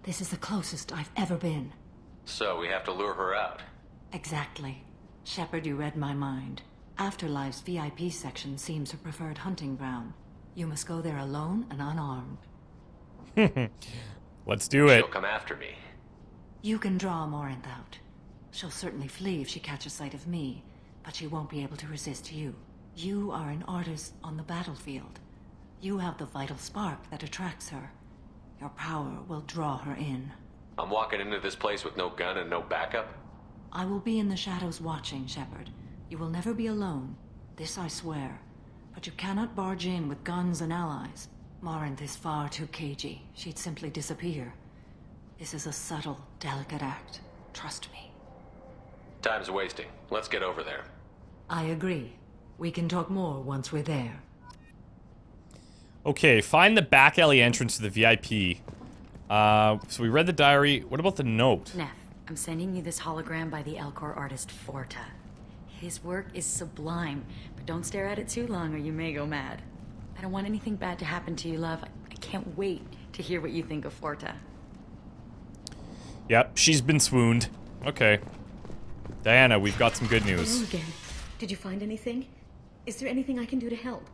This is the closest I've ever been. So we have to lure her out. Exactly. Shepard, you read my mind. Afterlife's VIP section seems her preferred hunting ground. You must go there alone and unarmed. Let's do it. She'll come after me. You can draw Morinth out. She'll certainly flee if she catches sight of me, but she won't be able to resist you. You are an artist on the battlefield. You have the vital spark that attracts her. Your power will draw her in. I'm walking into this place with no gun and no backup? I will be in the shadows watching, Shepard. You will never be alone. This I swear. But you cannot barge in with guns and allies. Morinth is far too cagey. She'd simply disappear. This is a subtle, delicate act. Trust me. Time's wasting. Let's get over there. I agree. We can talk more once we're there. Okay, find the back alley entrance to the VIP. So we read the diary. What about the note? Neff, I'm sending you this hologram by the Elcor artist Forta. His work is sublime, but don't stare at it too long or you may go mad. I don't want anything bad to happen to you, love. I can't wait to hear what you think of Forta. Yep, she's been swooned. Okay. Diana, we've got some good news. Hello again. Did you find anything? Is there anything I can do to help?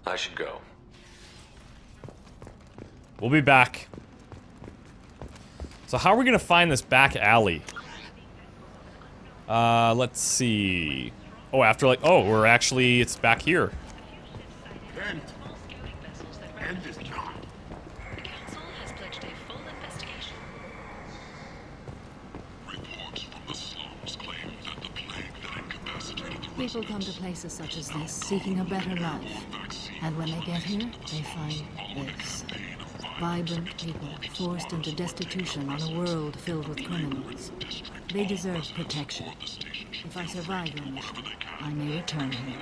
I should go. We'll be back. So how are we gonna find this back alley? Let's see. Oh, after like, oh, we're actually, it's back here. End this job. The council has pledged a full investigation. Reports from the slums claim that the plague that incapacitated the People come to places such as this seeking a better life. And when they get here, they find this. Vibrant people forced into destitution on a world filled with criminals. They deserve protection. If I survive your mission, I may return here.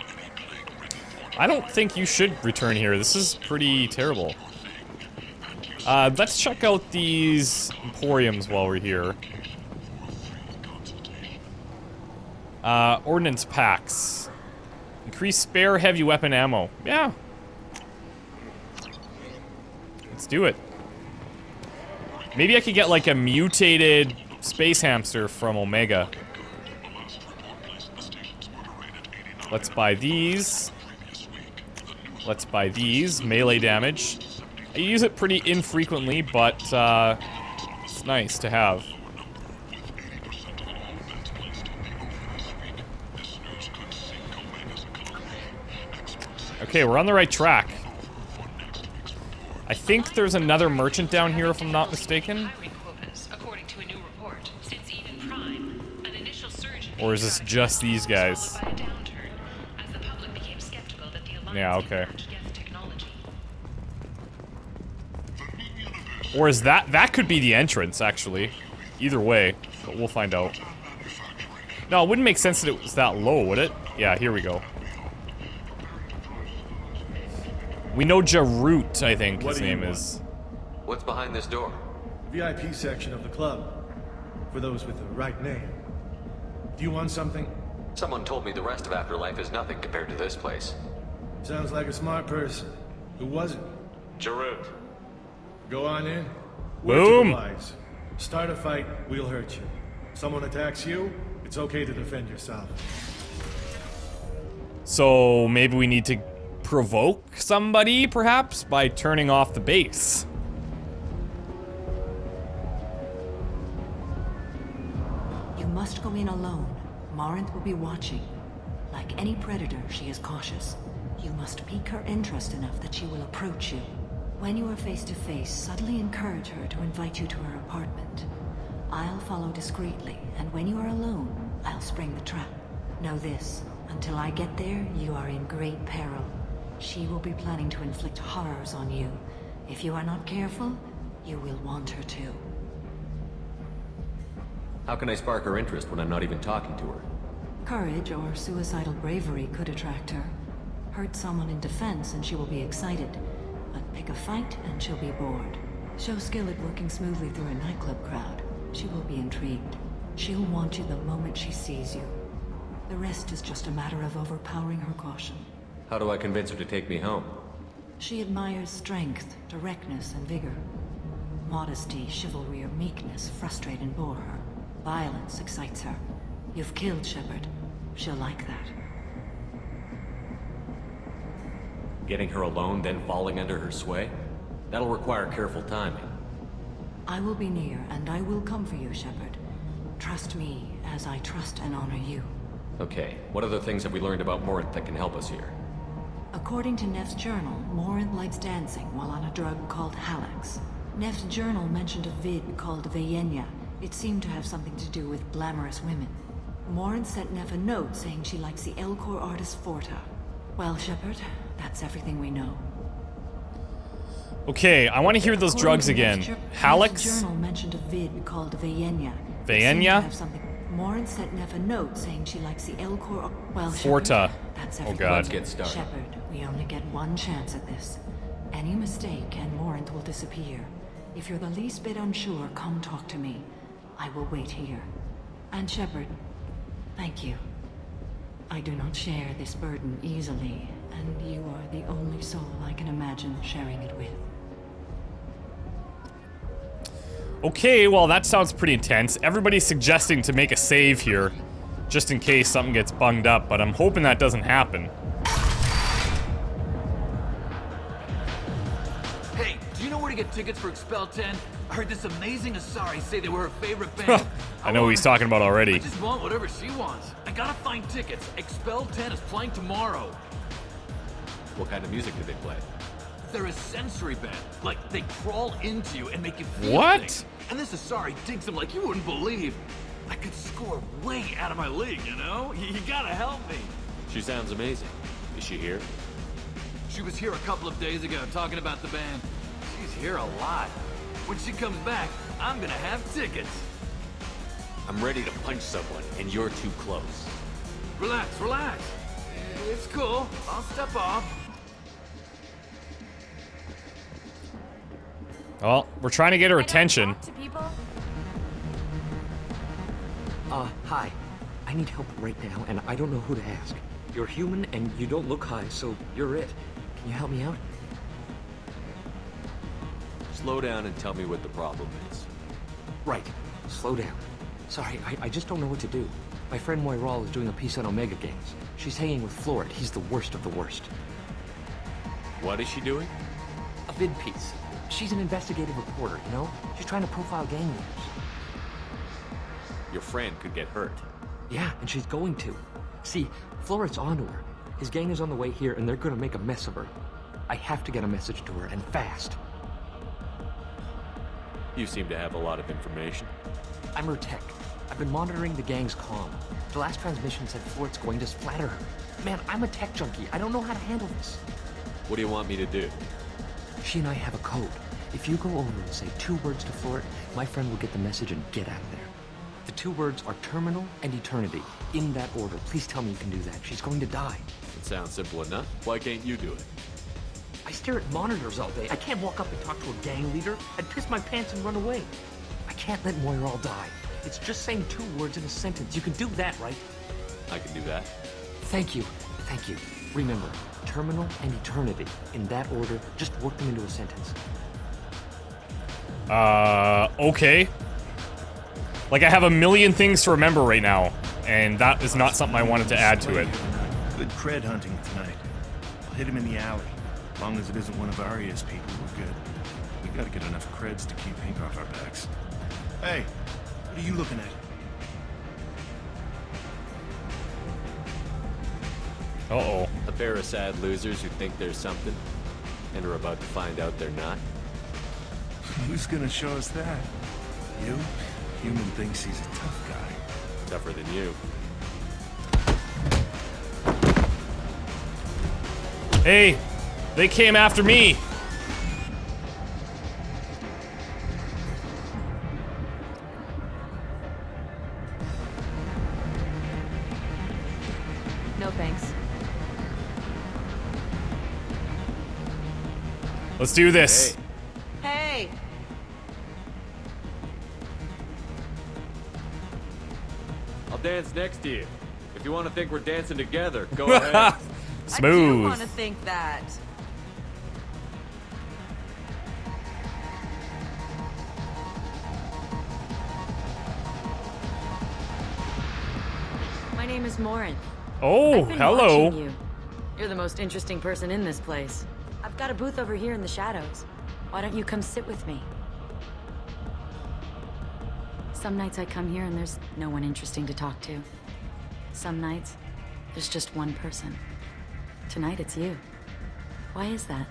I don't think you should return here. This is pretty terrible. Let's check out these Emporiums while we're here. Ordnance packs. Increase spare heavy weapon ammo. Yeah. Let's do it. Maybe I could get like a mutated space hamster from Omega. Let's buy these. Let's buy these. Melee damage. I use it pretty infrequently, but it's nice to have. Okay, we're on the right track. I think there's another merchant down here, if I'm not mistaken. Quotas, according to Or is this just these guys? Yeah, okay. Or is that could be the entrance, actually. Either way, but we'll find out. No, it wouldn't make sense that it was that low, would it? Yeah, here we go. We know Harrot, I think his name is. What's behind this door? VIP section of the club. For those with the right name. Do you want something? Someone told me the rest of Afterlife is nothing compared to this place. Sounds like a smart person. Who was it? Harrot. Go on in. Boom. Start a fight, we'll hurt you. Someone attacks you, it's okay to defend yourself. So maybe we need to provoke somebody, perhaps, by turning off the base. You must go in alone. Morinth will be watching. Like any predator, she is cautious. You must pique her interest enough that she will approach you. When you are face to face, subtly encourage her to invite you to her apartment. I'll follow discreetly, and when you are alone, I'll spring the trap. Know this, until I get there, you are in great peril. She will be planning to inflict horrors on you. If you are not careful, you will want her to. How can I spark her interest when I'm not even talking to her? Courage or suicidal bravery could attract her. Hurt someone in defense and she will be excited. But pick a fight and she'll be bored. Show skill at working smoothly through a nightclub crowd. She will be intrigued. She'll want you the moment she sees you. The rest is just a matter of overpowering her caution. How do I convince her to take me home? She admires strength, directness, and vigor. Modesty, chivalry, or meekness frustrate and bore her. Violence excites her. You've killed Shepard. She'll like that. Getting her alone, then falling under her sway? That'll require careful timing. I will be near, and I will come for you, Shepard. Trust me, as I trust and honor you. Okay, what other things have we learned about Morinth that can help us here? According to Neff's journal, Morinth likes dancing while on a drug called Halax. Neff's journal mentioned a vid called Vayenya. It seemed to have something to do with glamorous women. Morinth sent Neff a note saying she likes the Elcor artist Forta. Well, Shepard, that's everything we know. Okay, I want to hear those drugs again. Halax? Neff's journal mentioned a vid called Vayenya. Vayenya? Morinth sent Neff a note saying she likes the Elcor. Well, Forta. Shepard, that's Oh everything. god. Let's get started. Shepard, we only get one chance at this. Any mistake and Morinth will disappear. If you're the least bit unsure, come talk to me. I will wait here. And Shepard, thank you. I do not share this burden easily, and you are the only soul I can imagine sharing it with. Okay, well that sounds pretty intense. Everybody's suggesting to make a save here, just in case something gets bunged up, but I'm hoping that doesn't happen. Hey, do you know where to get tickets for Expel 10? I heard this amazing Asari say they were her favorite band. I know who he's talking about already. I just want whatever she wants. I gotta find tickets. Expel 10 is playing tomorrow. What kind of music do they play? They're a sensory band. Like, they crawl into you and make you feel What? things. And this Asari digs them like you wouldn't believe. I could score way out of my league, you know? You gotta help me. She sounds amazing. Is she here? She was here a couple of days ago talking about the band. She's here a lot. When she comes back, I'm gonna have tickets. I'm ready to punch someone, and you're too close. Relax, relax. It's cool. I'll step off. Well, we're trying to get her attention. Hi. I need help right now, and I don't know who to ask. You're human, and you don't look high, so you're it. Can you help me out? Slow down and tell me what the problem is. Right. Slow down. Sorry, I just don't know what to do. My friend Moiral is doing a piece on Omega Gangs. She's hanging with Florid. He's the worst of the worst. What is she doing? A vid piece. She's an investigative reporter, you know? She's trying to profile gang leaders. Your friend could get hurt. Yeah, and she's going to. See, Florid's onto her. His gang is on the way here, and they're gonna make a mess of her. I have to get a message to her, and fast. You seem to have a lot of information. I'm her tech. I've been monitoring the gang's comm. The last transmission said Floret's going to splatter her. Man, I'm a tech junkie. I don't know how to handle this. What do you want me to do? She and I have a code. If you go over and say 2 words to Floret, my friend will get the message and get out of there. The 2 words are terminal and eternity. In that order. Please tell me you can do that. She's going to die. It sounds simple enough. Why can't you do it? I stare at monitors all day. I can't walk up and talk to a gang leader. I'd piss my pants and run away. I can't let Moira die. It's just saying 2 words in a sentence. You can do that, right? I can do that. Thank you. Thank you. Remember, terminal and eternity. In that order, just work them into a sentence. Okay. Like, I have a million things to remember right now, and that is not something I wanted to add to it. Good cred hunting tonight. I'll hit him in the alley. As long as it isn't one of Aria's people, we're good. We gotta get enough creds to keep ink off our backs. Hey, what are you looking at? Uh-oh. A pair of sad losers who think there's something, and are about to find out they're not. Who's gonna show us that? You? Human thinks he's a tough guy. Tougher than you. Hey, they came after me. No thanks. Let's do this. Hey! I'll dance next to you. If you want to think we're dancing together, go ahead. Smooth. I do want to think that. My name is Morin. Oh, I've been hello. watching you. You're the most interesting person in this place. I've got a booth over here in the shadows. Why don't you come sit with me? Some nights I come here and there's no one interesting to talk to. Some nights, there's just one person. Tonight it's you. Why is that?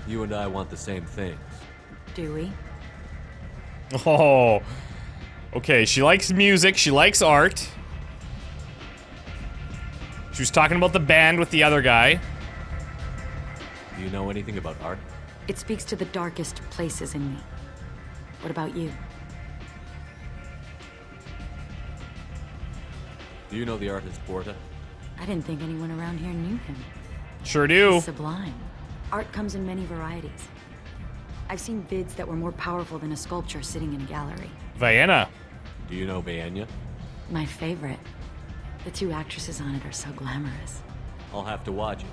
You and I want the same things. Do we? Oh. Okay, she likes music, she likes art. She was talking about the band with the other guy. Do you know anything about art? It speaks to the darkest places in me. What about you? Do you know the artist Porta? I didn't think anyone around here knew him. Sure do. He's sublime. Art comes in many varieties. I've seen vids that were more powerful than a sculpture sitting in a gallery. Vienna. Do you know Vienna? My favorite. The 2 actresses on it are so glamorous. I'll have to watch it.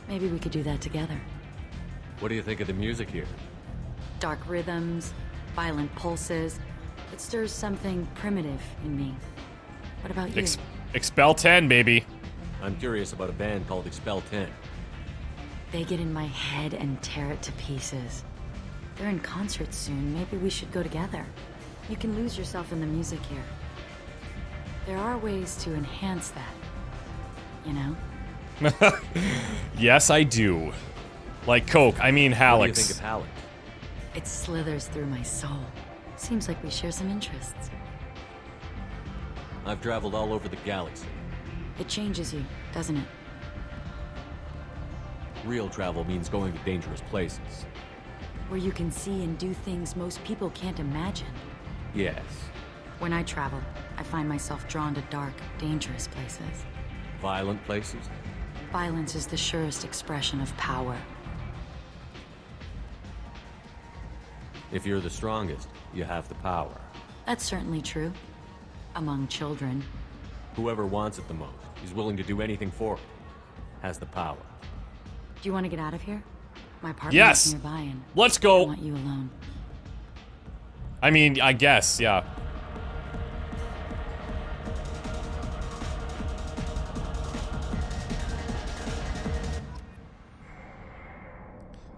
Maybe we could do that together. What do you think of the music here? Dark rhythms, violent pulses. It stirs something primitive in me. What about you? Expel 10, baby. I'm curious about a band called Expel 10. They get in my head and tear it to pieces. They're in concert soon. Maybe we should go together. You can lose yourself in the music here. There are ways to enhance that. You know? Yes, I do. Like Coke, I mean Hallex. What do you think of Hallex? It slithers through my soul. Seems like we share some interests. I've traveled all over the galaxy. It changes you, doesn't it? Real travel means going to dangerous places. Where you can see and do things most people can't imagine. Yes. When I travel, I find myself drawn to dark, dangerous places. Violent places? Violence is the surest expression of power. If you're the strongest, you have the power. That's certainly true. Among children. Whoever wants it the most, is willing to do anything for it, has the power. Do you want to get out of here? My apartment Yes. is nearby and Let's go. I want you alone. I mean, I guess, yeah.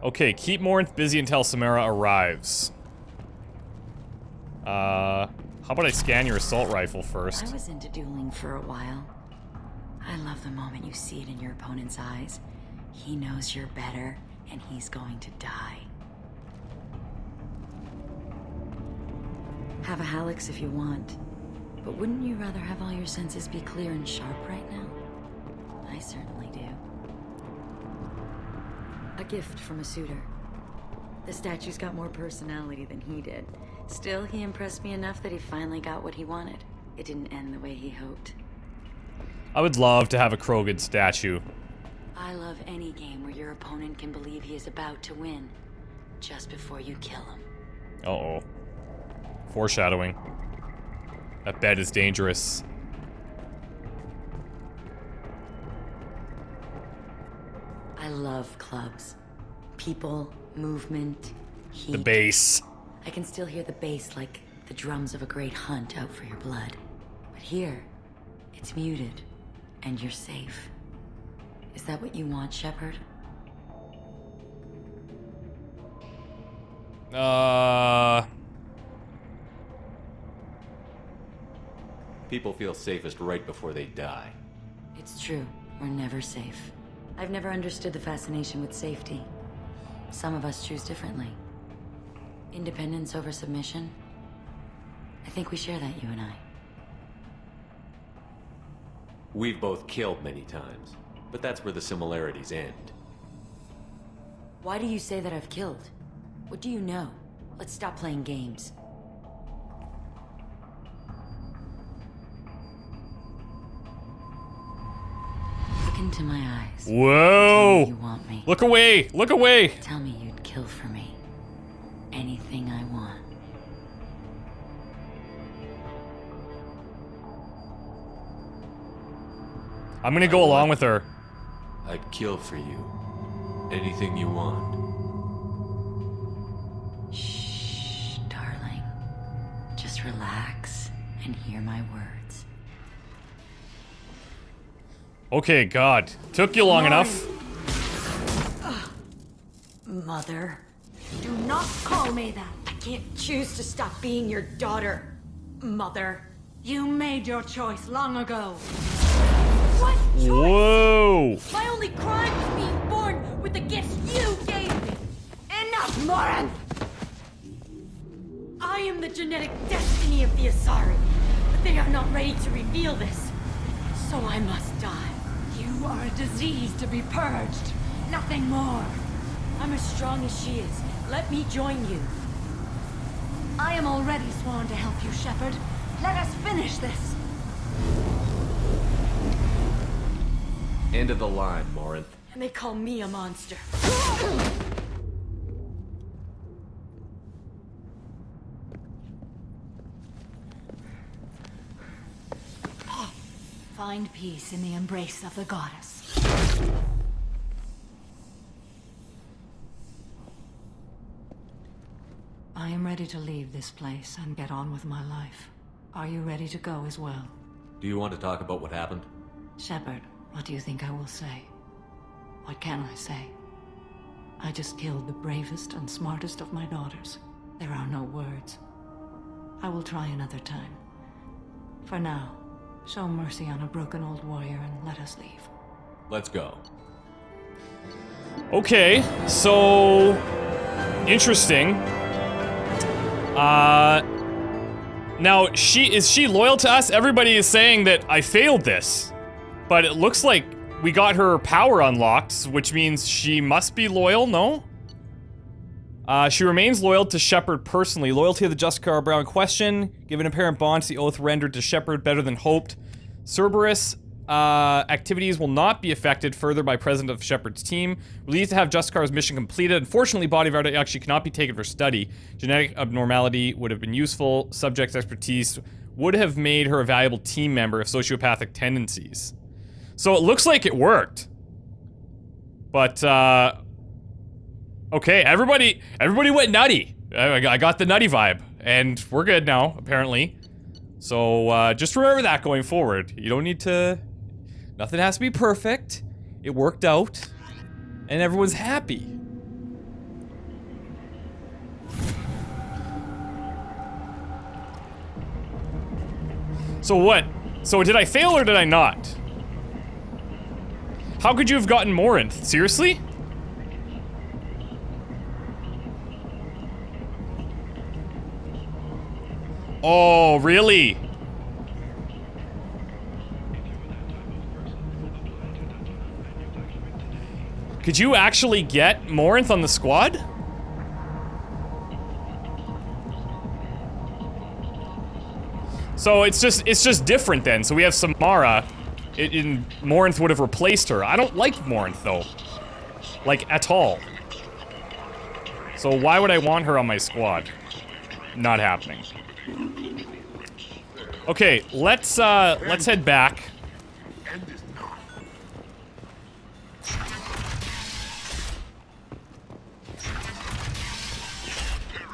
Okay, keep Morinth busy until Samara arrives. How about I scan your assault rifle first? I was into dueling for a while. I love the moment you see it in your opponent's eyes. He knows you're better, and he's going to die. Have a Hallex if you want. But wouldn't you rather have all your senses be clear and sharp right now? I certainly do. A gift from a suitor. The statue's got more personality than he did. Still, he impressed me enough that he finally got what he wanted. It didn't end the way he hoped. I would love to have a Krogan statue. I love any game where your opponent can believe he is about to win, just before you kill him. Uh-oh. Foreshadowing. That bed is dangerous. I love clubs. People, movement, heat. The bass. I can still hear the bass like the drums of a great hunt out for your blood. But here, it's muted, and you're safe. Is that what you want, Shepard? People feel safest right before they die. It's true. We're never safe. I've never understood the fascination with safety. Some of us choose differently. Independence over submission. I think we share that, you and I. We've both killed many times, but that's where the similarities end. Why do you say that I've killed? What do you know? Let's stop playing games. Look into my eyes. Whoa! Tell me you want me. Look away! Look away! Tell me you'd kill for me. Anything I want. I'm gonna go along with her. I'd kill for you. Anything you want. Shh, darling. Just relax and hear my words. Okay, God. Took you long enough. Mother. Do not call me that. I can't choose to stop being your daughter. Mother. You made your choice long ago. What choice? Whoa! My only crime was being born with the gifts you gave me. Enough, Moran! I am the genetic destiny of the Asari, but they are not ready to reveal this. So I must die. You are a disease to be purged. Nothing more. I'm as strong as she is. Let me join you. I am already sworn to help you, Shepard. Let us finish this. End of the line, Morinth. And they call me a monster. Find peace in the embrace of the goddess. I am ready to leave this place and get on with my life. Are you ready to go as well? Do you want to talk about what happened? Shepard, what do you think I will say? What can I say? I just killed the bravest and smartest of my daughters. There are no words. I will try another time. For now, show mercy on a broken old warrior and let us leave. Let's go. Okay, so... interesting. Now, is she loyal to us? Everybody is saying that I failed this. But it looks like we got her power unlocked, which means she must be loyal, no? She remains loyal to Shepard personally. Loyalty of the Justicar Brown question. Given apparent bonds, the oath rendered to Shepard better than hoped. Cerberus activities will not be affected further by President of Shepard's team. Released to have Justicar's mission completed. Unfortunately, body of Harrot actually cannot be taken for study. Genetic abnormality would have been useful. Subject's expertise would have made her a valuable team member of sociopathic tendencies. So it looks like it worked. But, okay, everybody went nutty. I got the nutty vibe. And we're good now, apparently. So, just remember that going forward. You don't need to... Nothing has to be perfect. It worked out. And everyone's happy. So what? So did I fail or did I not? How could you have gotten Morinth? Seriously? Oh, really? Could you actually get Morinth on the squad? So it's just different then. So we have Samara, Morinth would have replaced her. I don't like Morinth though, like at all. So why would I want her on my squad? Not happening. Okay, let's head back.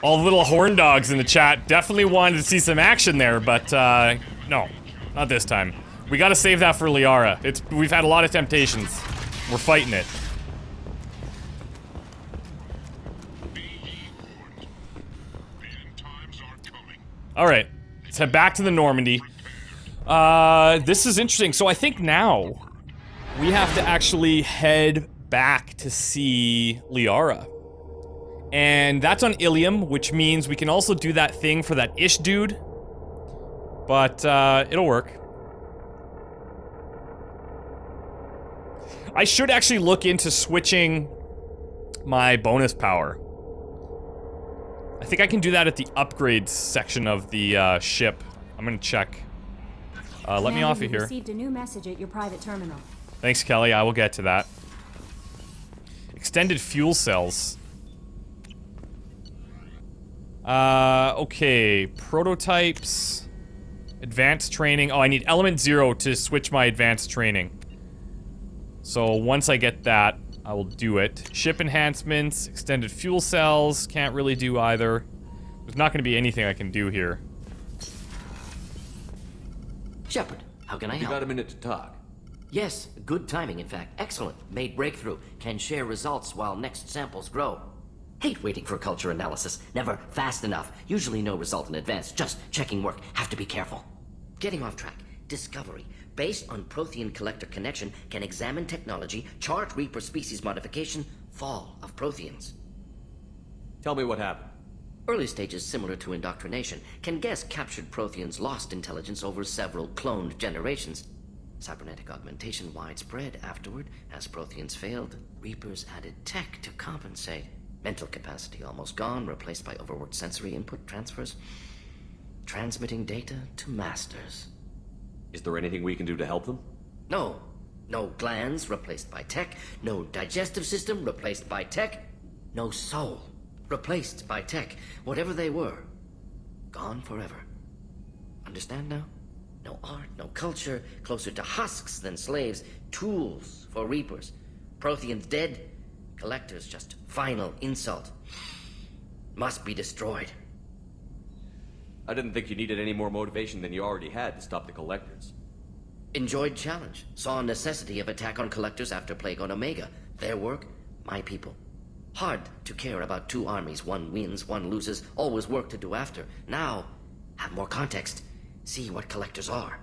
All the little horn dogs in the chat definitely wanted to see some action there, but no, not this time. We gotta save that for Liara. We've had a lot of temptations. We're fighting it. Alright, let's head back to the Normandy. This is interesting. So I think now we have to actually head back to see Liara. And that's on Ilium, which means we can also do that thing for that Ish dude. But, it'll work. I should actually look into switching my bonus power. I think I can do that at the upgrades section of the, ship. I'm gonna check. Let me off of here. Received a new message at your private terminal. Thanks, Kelly. I will get to that. Extended fuel cells. Okay. Prototypes. Advanced training. Oh, I need element 0 to switch my advanced training. So once I get that, I will do it. Ship enhancements, extended fuel cells. Can't really do either. There's not going to be anything I can do here. Shepard, how can I help? You got a minute to talk? Yes, good timing, in fact. Excellent. Made breakthrough. Can share results while next samples grow. Hate waiting for culture analysis. Never fast enough. Usually no result in advance. Just checking work. Have to be careful. Getting off track. Discovery. Based on Prothean collector connection, can examine technology, chart Reaper species modification, fall of Protheans. Tell me what happened. Early stages similar to indoctrination. Can guess captured Protheans lost intelligence over several cloned generations. Cybernetic augmentation widespread afterward. As Protheans failed, Reapers added tech to compensate. Mental capacity almost gone, replaced by overworked sensory input transfers. Transmitting data to masters. Is there anything we can do to help them? No. No glands replaced by tech. No digestive system replaced by tech. No soul replaced by tech. Whatever they were, gone forever. Understand now? No art, no culture, closer to husks than slaves. Tools for Reapers. Protheans dead. Collectors just final insult. Must be destroyed. I didn't think you needed any more motivation than you already had to stop the Collectors. Enjoyed challenge. Saw necessity of attack on Collectors after Plague on Omega. Their work, my people. Hard to care about two armies. One wins, one loses. Always work to do after. Now, have more context. See what Collectors are.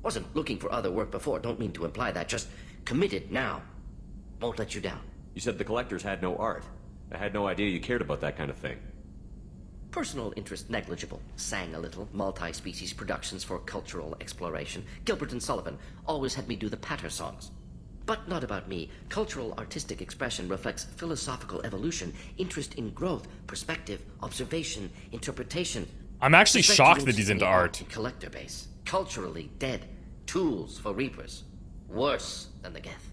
Wasn't looking for other work before. Don't mean to imply that. Just committed now. Won't let you down. You said the Collectors had no art. I had no idea you cared about that kind of thing. Personal interest negligible. Sang a little. Multi-species productions for cultural exploration. Gilbert and Sullivan always had me do the patter songs. But not about me. Cultural artistic expression reflects philosophical evolution, interest in growth, perspective, observation, interpretation. I'm actually shocked that he's into art. Collector base. Culturally dead. Tools for Reapers. Worse than the Geth.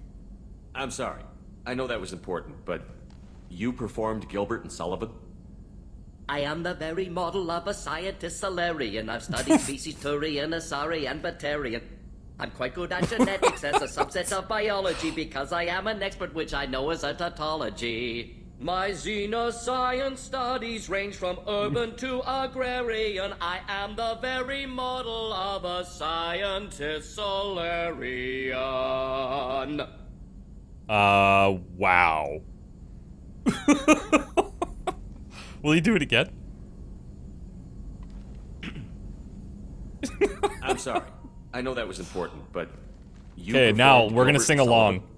I'm sorry. I know that was important, but you performed Gilbert and Sullivan? I am the very model of a scientist Solarian. I've studied species Turian, Asari, and Batarian. I'm quite good at genetics as a subset of biology because I am an expert, which I know is a tautology. My xenoscience studies range from urban to agrarian. I am the very model of a scientist Solarian. Wow. Will he do it again? I'm sorry. I know that was important, but you Okay, now performed we're gonna Gilbert sing and along. Sullivan?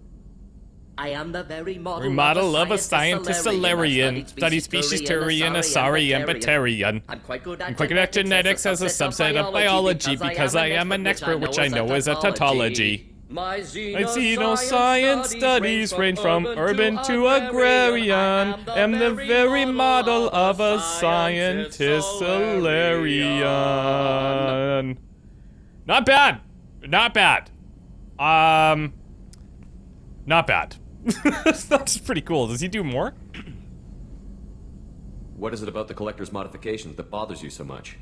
I am the very model, Remodel of a scientist Solarian. Study species Turian, Asari, and Batarian. I'm quite good at genetics as a subset of biology because I am an expert, which I know is a tautology. My xenoscience studies range from urban to agrarian. Am the very model of a scientist Solarian. Not bad. Not bad. Not bad. That's pretty cool. Does he do more? What is it about the Collector's modifications that bothers you so much?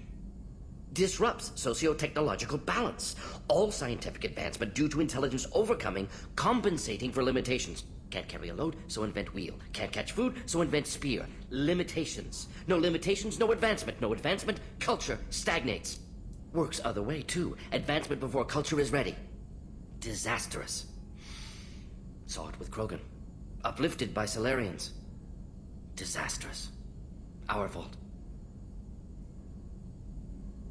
Disrupts socio-technological balance. All scientific advancement due to intelligence overcoming, compensating for limitations. Can't carry a load, so invent wheel. Can't catch food, so invent spear. Limitations. No limitations, no advancement. No advancement, culture stagnates. Works other way, too. Advancement before culture is ready. Disastrous. Saw it with Krogan. Uplifted by Solarians. Disastrous. Our fault.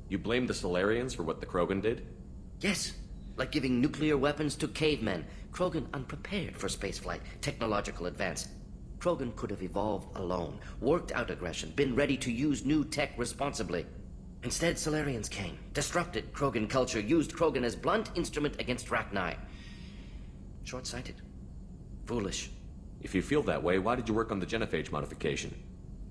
You blame the Solarians for what the Krogan did? Yes. Like giving nuclear weapons to cavemen. Krogan unprepared for spaceflight, technological advance. Krogan could have evolved alone, worked out aggression, been ready to use new tech responsibly. Instead, Solarians came, disrupted Krogan culture, used Krogan as blunt instrument against Rachni. Short-sighted. Foolish. If you feel that way, why did you work on the genophage modification?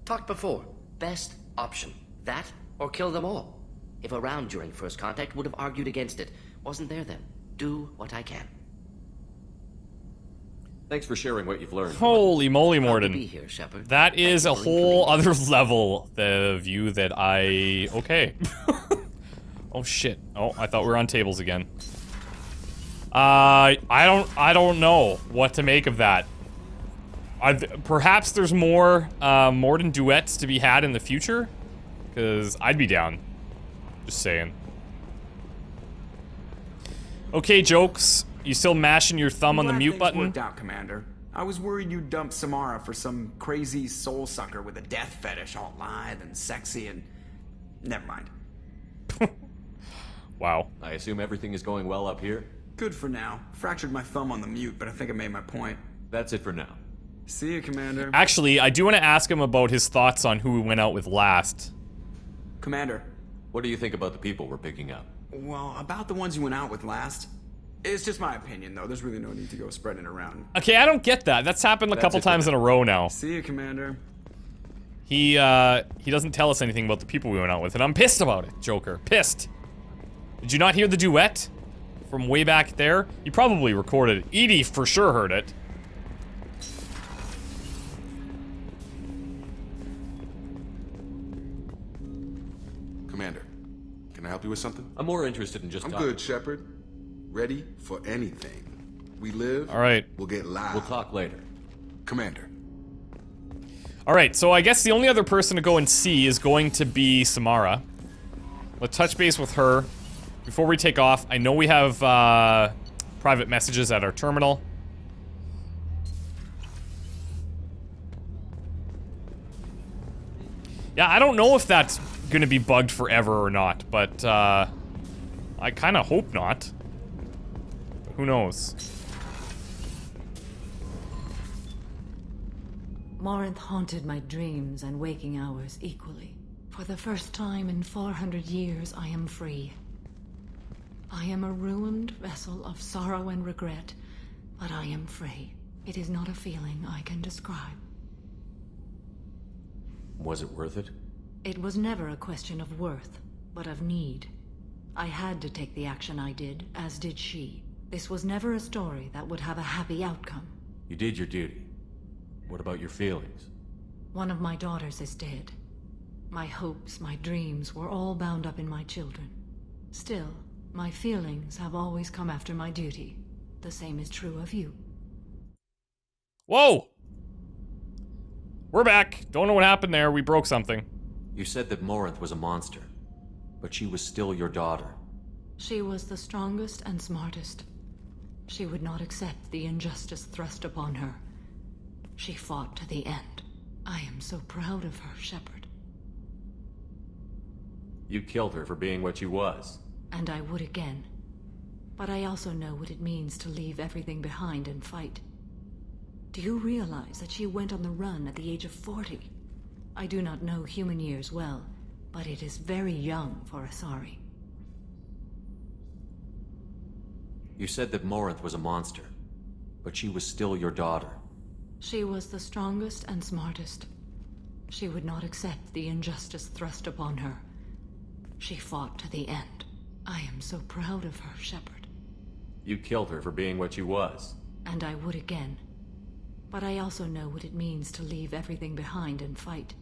Talked before. Best option. That, or kill them all. If around during first contact, would have argued against it. Wasn't there then. Do what I can. Thanks for sharing what you've learned. Holy moly, Morden. Be here, Shepard. That is a whole other level, the view that I... Okay. Oh, shit. Oh, I thought we were on tables again. I don't know what to make of that. Perhaps there's more Morden duets to be had in the future? Because I'd be down. Just saying. Okay, Jokes. You still mashing your thumb on the mute button? Worked out, Commander. I was worried you'd dump Samara for some crazy soul sucker with a death fetish, all lithe and sexy and... Never mind. Wow. I assume everything is going well up here? Good for now. Fractured my thumb on the mute, but I think I made my point. That's it for now. See you, Commander. Actually, I do want to ask him about his thoughts on who we went out with last. Commander. What do you think about the people we're picking up? Well, about the ones you went out with last... It's just my opinion, though. There's really no need to go spreading it around. Okay, I don't get that. That's happened a couple times in a row now. See you, Commander. He doesn't tell us anything about the people we went out with, and I'm pissed about it, Joker. Pissed. Did you not hear the duet from way back there? You probably recorded it. Edie for sure heard it. Commander, can I help you with something? I'm more interested in just I'm talking. good, Shepard. Ready for anything. We live. All right. We'll get live. We'll talk later. Commander. All right, so I guess the only other person to go and see is going to be Samara. Let's touch base with her before we take off. I know we have private messages at our terminal. Yeah, I don't know if that's gonna be bugged forever or not, but I kind of hope not. Who knows? Morinth haunted my dreams and waking hours equally. For the first time in 400 years, I am free. I am a ruined vessel of sorrow and regret, but I am free. It is not a feeling I can describe. Was it worth it? It was never a question of worth, but of need. I had to take the action I did, as did she. This was never a story that would have a happy outcome. You did your duty. What about your feelings? One of my daughters is dead. My hopes, my dreams were all bound up in my children. Still, my feelings have always come after my duty. The same is true of you. Whoa! We're back. Don't know what happened there. We broke something. You said that Morinth was a monster, but she was still your daughter. She was the strongest and smartest. She would not accept the injustice thrust upon her. She fought to the end. I am so proud of her, Shepard. You killed her for being what she was. And I would again. But I also know what it means to leave everything behind and fight. Do you realize that she went on the run at the age of 40? I do not know human years well, but it is very young for Asari. You said that Morinth was a monster, but she was still your daughter. She was the strongest and smartest. She would not accept the injustice thrust upon her. She fought to the end. I am so proud of her, Shepard. You killed her for being what she was. And I would again. But I also know what it means to leave everything behind and fight.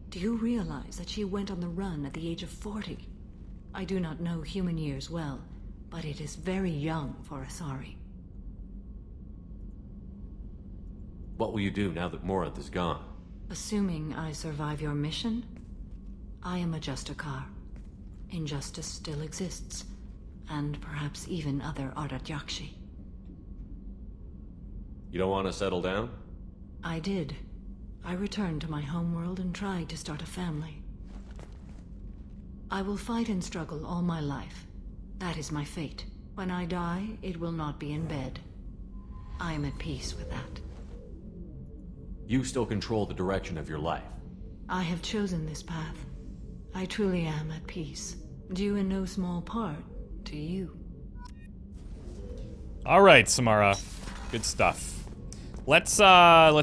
Do you realize that she went on the run at the age of 40? I do not know human years well, but it is very young for Asari. What will you do now that Morinth is gone? Assuming I survive your mission, I am a Justicar. Injustice still exists, and perhaps even other Ardat Yakshi. You don't want to settle down? I did. I returned to my homeworld and tried to start a family. I will fight and struggle all my life. That is my fate. When I die, it will not be in bed. I am at peace with that. You still control the direction of your life. I have chosen this path. I truly am at peace. Due in no small part to you. All right, Samara. Good stuff. Let's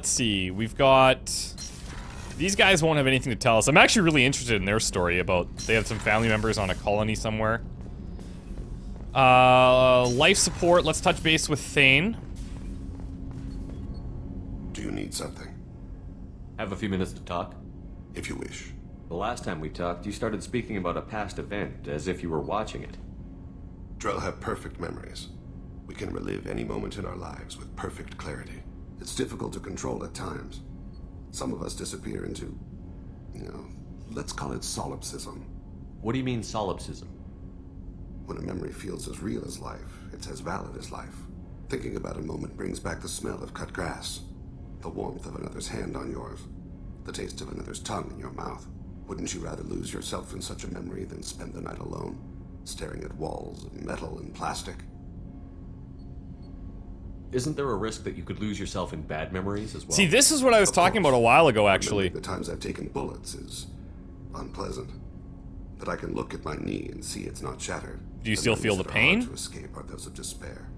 see. We've got... These guys won't have anything to tell us. I'm actually really interested in their story about... They have some family members on a colony somewhere. Life support. Let's touch base with Thane. Do you need something? Have a few minutes to talk? If you wish. The last time we talked, you started speaking about a past event, as if you were watching it. Drell have perfect memories. We can relive any moment in our lives with perfect clarity. It's difficult to control at times. Some of us disappear into, let's call it solipsism. What do you mean, solipsism? When a memory feels as real as life, it's as valid as life. Thinking about a moment brings back the smell of cut grass, the warmth of another's hand on yours, the taste of another's tongue in your mouth. Wouldn't you rather lose yourself in such a memory than spend the night alone, staring at walls of metal and plastic? Isn't there a risk that you could lose yourself in bad memories as well? See, this is what I was talking about a while ago, actually. The times I've taken bullets is unpleasant. But I can look at my knee and see it's not shattered. Do you still feel the pain? To escape are those of despair.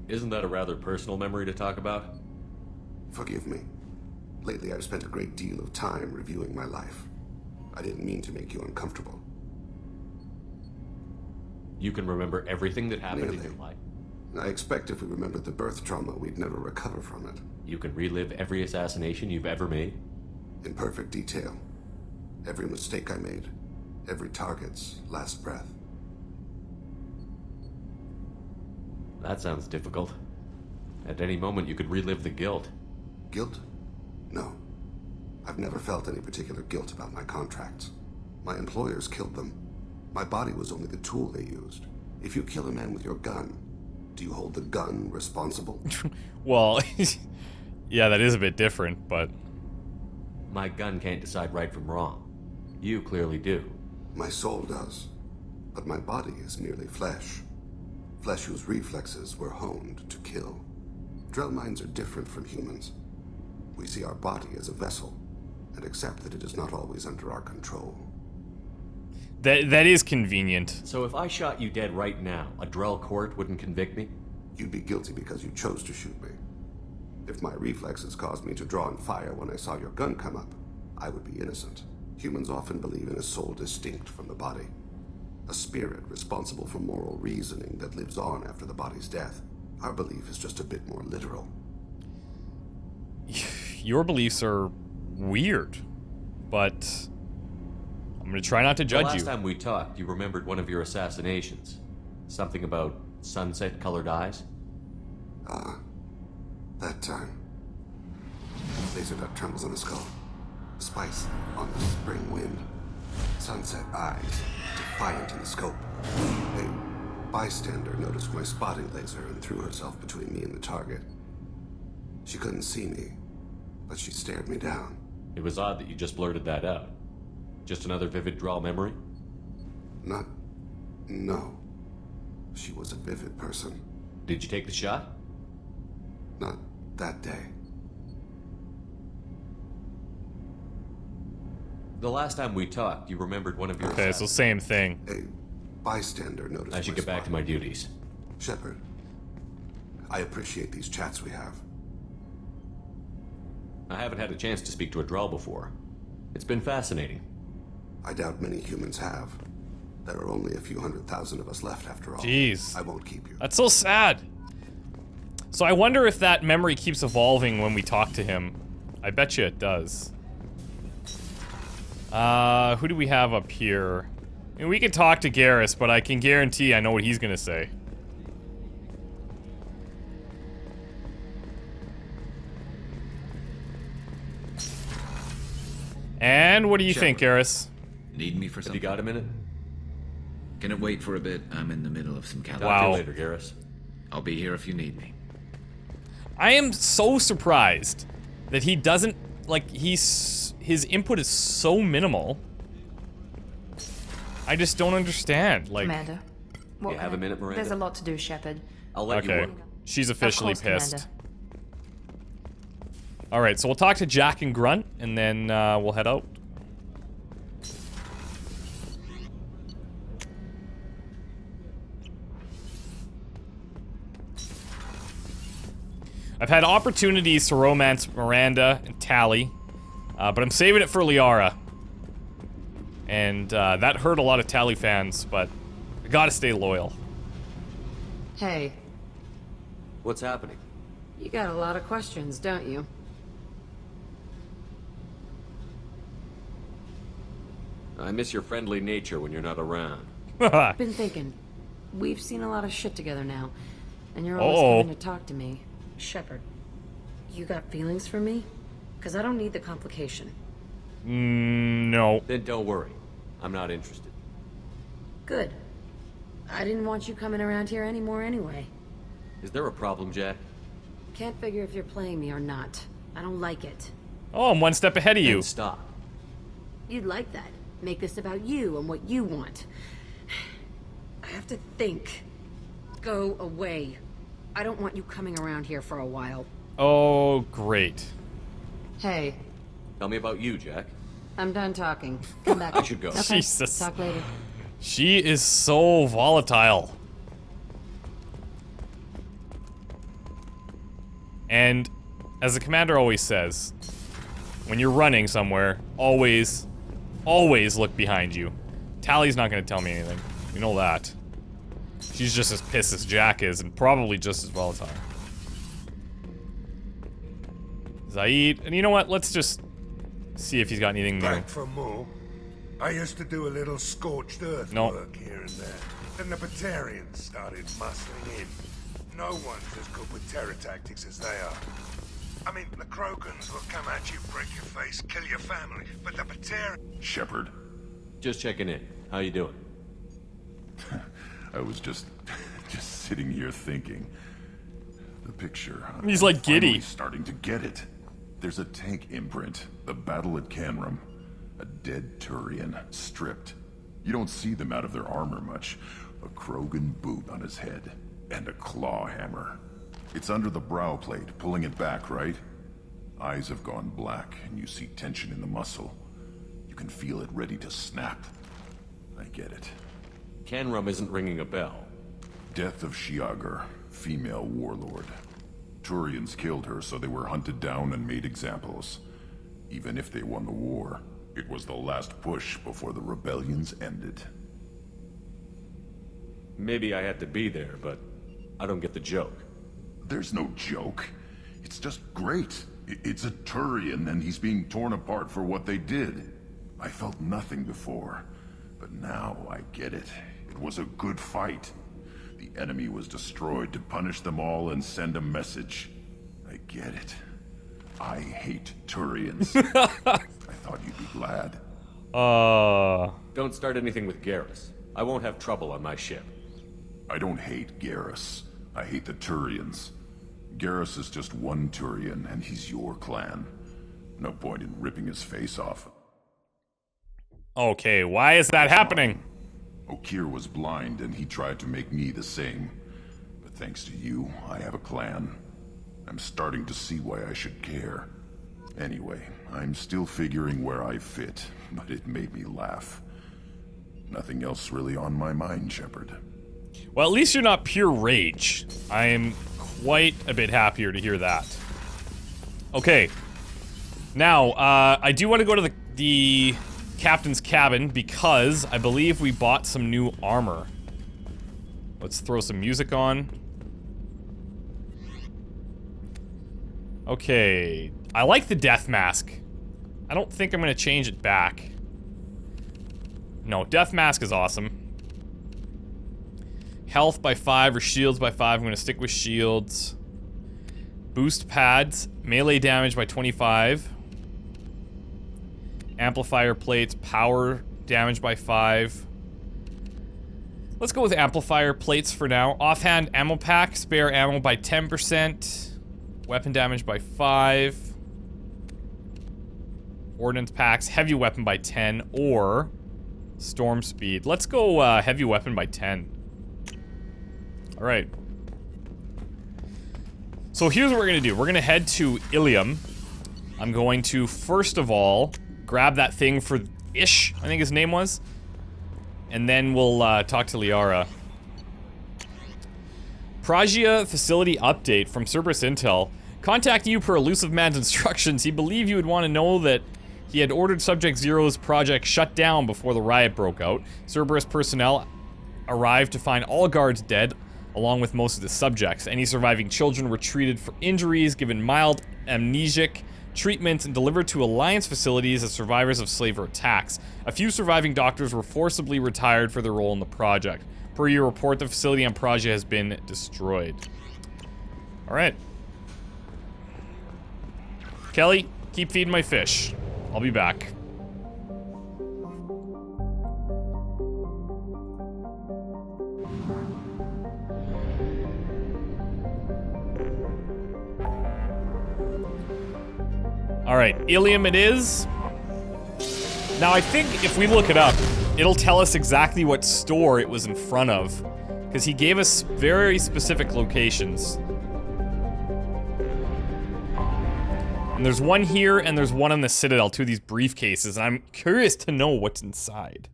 Isn't that a rather personal memory to talk about? Forgive me. Lately I've spent a great deal of time reviewing my life. I didn't mean to make you uncomfortable. You can remember everything that happened in your life? I expect if we remembered the birth trauma, we'd never recover from it. You can relive every assassination you've ever made? In perfect detail. Every mistake I made. Every target's last breath. That sounds difficult. At any moment, you could relive the guilt. Guilt? No. I've never felt any particular guilt about my contracts. My employers killed them. My body was only the tool they used. If you kill a man with your gun, do you hold the gun responsible? Well, yeah, that is a bit different, but... My gun can't decide right from wrong. You clearly do. My soul does. But my body is merely flesh. Flesh whose reflexes were honed to kill. Drell minds are different from humans. We see our body as a vessel, and accept that it is not always under our control. That is convenient. So if I shot you dead right now, a Drell court wouldn't convict me? You'd be guilty because you chose to shoot me. If my reflexes caused me to draw and fire when I saw your gun come up, I would be innocent. Humans often believe in a soul distinct from the body. A spirit responsible for moral reasoning that lives on after the body's death. Our belief is just a bit more literal. Your beliefs are weird, but I'm gonna try not to judge you. The last time we talked, you remembered one of your assassinations. Something about sunset-colored eyes? That time. Laser dot trembles on the skull. Spice on the spring wind. Sunset eyes, defiant in the scope. A bystander noticed my spotting laser and threw herself between me and the target. She couldn't see me, but she stared me down. It was odd that you just blurted that out. Just another vivid Drell memory? No. She was a vivid person. Did you take the shot? Not that day. The last time we talked, you remembered one of your... Okay, so same thing. A bystander noticed. I should get back to my duties. Shepard, I appreciate these chats we have. I haven't had a chance to speak to a Drell before. It's been fascinating. I doubt many humans have. There are only a few 100,000 of us left after all. Jeez. I won't keep you. That's so sad. So I wonder if that memory keeps evolving when we talk to him. I bet you it does. Who do we have up here? I mean, we can talk to Garrus, but I can guarantee I know what he's gonna say. And what do you think, Garrus? Need me for something? Have you got a minute? Can it wait for a bit? I'm in the middle of some calendar. Talk to you later, Garrus. I'll be here if you need me. I am so surprised that he doesn't, like, his input is so minimal. I just don't understand, like... Commander. You have a minute, Miranda? There's a lot to do, Shepard. I'll let you work. She's officially Of course, pissed. Alright, so we'll talk to Jack and Grunt, and then we'll head out. I've had opportunities to romance Miranda and Tally, but I'm saving it for Liara. And that hurt a lot of Tally fans, but I gotta stay loyal. Hey, What's happening? you got a lot of questions, don't you? I miss your friendly nature when you're not around. Been thinking. We've seen a lot of shit together now, and you're always coming to talk to me. Shepard, you got feelings for me? Because I don't need the complication. No. Then don't worry. I'm not interested. Good. I didn't want you coming around here anymore anyway. Is there a problem, Jack? Can't figure if you're playing me or not. I don't like it. Oh, I'm one step ahead of you. Then stop. You'd like that. Make this about you and what you want. I have to think. Go away. I don't want you coming around here for a while. Oh, great. Hey, Tell me about you, Jack. I'm done talking. Come back. I should go. Okay, Jesus. talk later. She is so volatile. And as the commander always says, when you're running somewhere, always look behind you. Tally's not gonna tell me anything. You know that. She's just as pissed as Jack is, and probably just as volatile. Zaid, and you know what? Let's just see if he's got anything new. Back for more. I used to do a little scorched earth work here and there. Then the Batarians started muscling in. No one's as good with terror tactics as they are. I mean, the Krogans will come at you, break your face, kill your family, but the Batarians... Shepard. Just checking in. How you doing? I was just sitting here thinking. The picture. He's like giddy. Finally starting to get it. There's a tank imprint. The battle at Canrum. A dead Turian, stripped. You don't see them out of their armor much. A Krogan boot on his head. And a claw hammer. It's under the brow plate, pulling it back, right? Eyes have gone black, and you see tension in the muscle. You can feel it ready to snap. I get it. Canrum isn't ringing a bell. Death of Shiagar, female warlord. Turians killed her, so they were hunted down and made examples. Even if they won the war, it was the last push before the rebellions ended. Maybe I had to be there, but I don't get the joke. There's no joke. It's just great. It's a Turian, and he's being torn apart for what they did. I felt nothing before, but now I get it. It was a good fight. The enemy was destroyed to punish them all and send a message. I get it. I hate Turians. I thought you'd be glad. Don't start anything with Garrus. I won't have trouble on my ship. I don't hate Garrus. I hate the Turians. Garrus is just one Turian, and he's your clan. No point in ripping his face off. Okay, why is that happening? Okir was blind, and he tried to make me the same. But thanks to you, I have a clan. I'm starting to see why I should care. Anyway, I'm still figuring where I fit, but it made me laugh. Nothing else really on my mind, Shepard. Well, at least you're not pure rage. I am quite a bit happier to hear that. Okay. Now, I do want to go to the captain's cabin because I believe we bought some new armor. Let's throw some music on. Okay. I like the death mask. I don't think I'm gonna change it back. No, death mask is awesome. Health by 5 or shields by 5. I'm gonna stick with shields. Boost pads. Melee damage by 25. Amplifier plates. Power damage by 5. Let's go with amplifier plates for now. Offhand ammo pack. Spare ammo by 10%. Weapon damage by 5. Ordnance packs. Heavy weapon by 10. Or storm speed. Let's go heavy weapon by 10. Alright. So here's what we're gonna do. We're gonna head to Ilium. I'm going to, first of all, grab that thing for Ish, I think his name was. And then we'll talk to Liara. Pragia facility update from Cerberus Intel. Contacting you per Elusive Man's instructions, he believed you would want to know that he had ordered Subject Zero's project shut down before the riot broke out. Cerberus personnel arrived to find all guards dead, along with most of the subjects. Any surviving children were treated for injuries, given mild amnesic treatment, and delivered to Alliance facilities as survivors of slaver attacks. A few surviving doctors were forcibly retired for their role in the project. Per your report, the facility on Pragia has been destroyed. Alright. Kelly, keep feeding my fish. I'll be back. Alright, Ilium it is. Now I think if we look it up, it'll tell us exactly what store it was in front of. Because he gave us very specific locations. And there's one here, and there's one on the Citadel, two of these briefcases, and I'm curious to know what's inside.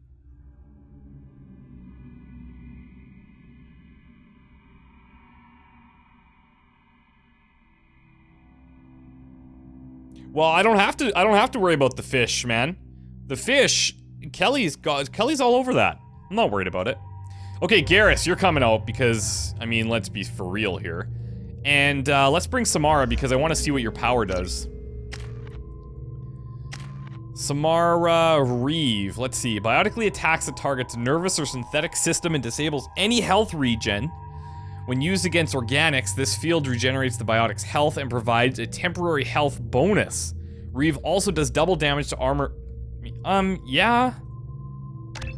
Well, I don't have to worry about the fish, man. The fish, Kelly's all over that. I'm not worried about it. Okay, Garrus, you're coming out because, I mean, let's be for real here. And let's bring Samara because I want to see what your power does. Samara Reeve. Let's see. Biotically attacks a target's nervous or synthetic system and disables any health regen. When used against organics, this field regenerates the biotic's health and provides a temporary health bonus. Reeve also does double damage to armor. Yeah.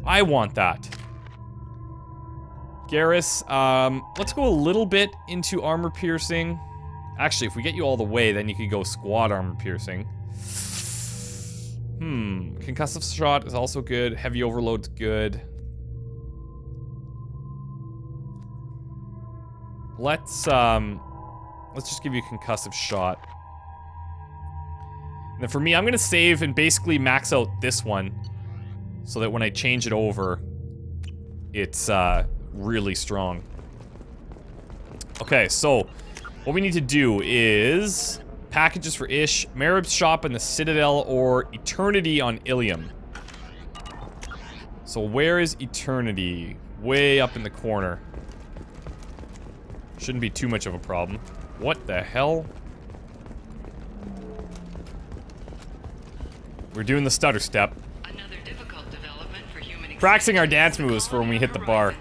I want that. Garrus, let's go a little bit into armor piercing. Actually, if we get you all the way, then you could go squad armor piercing. Concussive shot is also good. Heavy overload's good. Let's just give you a concussive shot. And then for me, I'm gonna save and basically max out this one so that when I change it over, it's really strong. Okay, so what we need to do is packages for Ish, Merib's shop in the Citadel, or Eternity on Ilium. So where is Eternity? Way up in the corner. Shouldn't be too much of a problem. What the hell? We're doing the stutter step. Practicing our dance moves for when we hit the bar.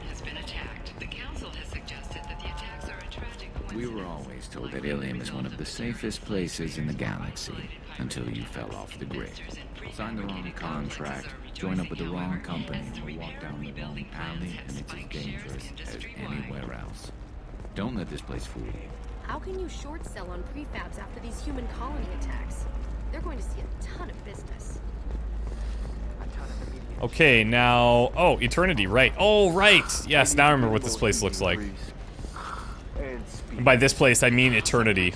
We were always told that Ilium is one of the safest places in the galaxy, until you fell off the grid. Signed the wrong contract, join up with the wrong company, or walk down the wrong alley, and it's as dangerous as anywhere else. Don't let this place fool you. How can you short sell on prefabs after these human colony attacks? They're going to see a ton of business. Okay, now... Oh, Eternity, right. Oh, right! Yes, now I remember what this place looks like. And by this place, I mean Eternity.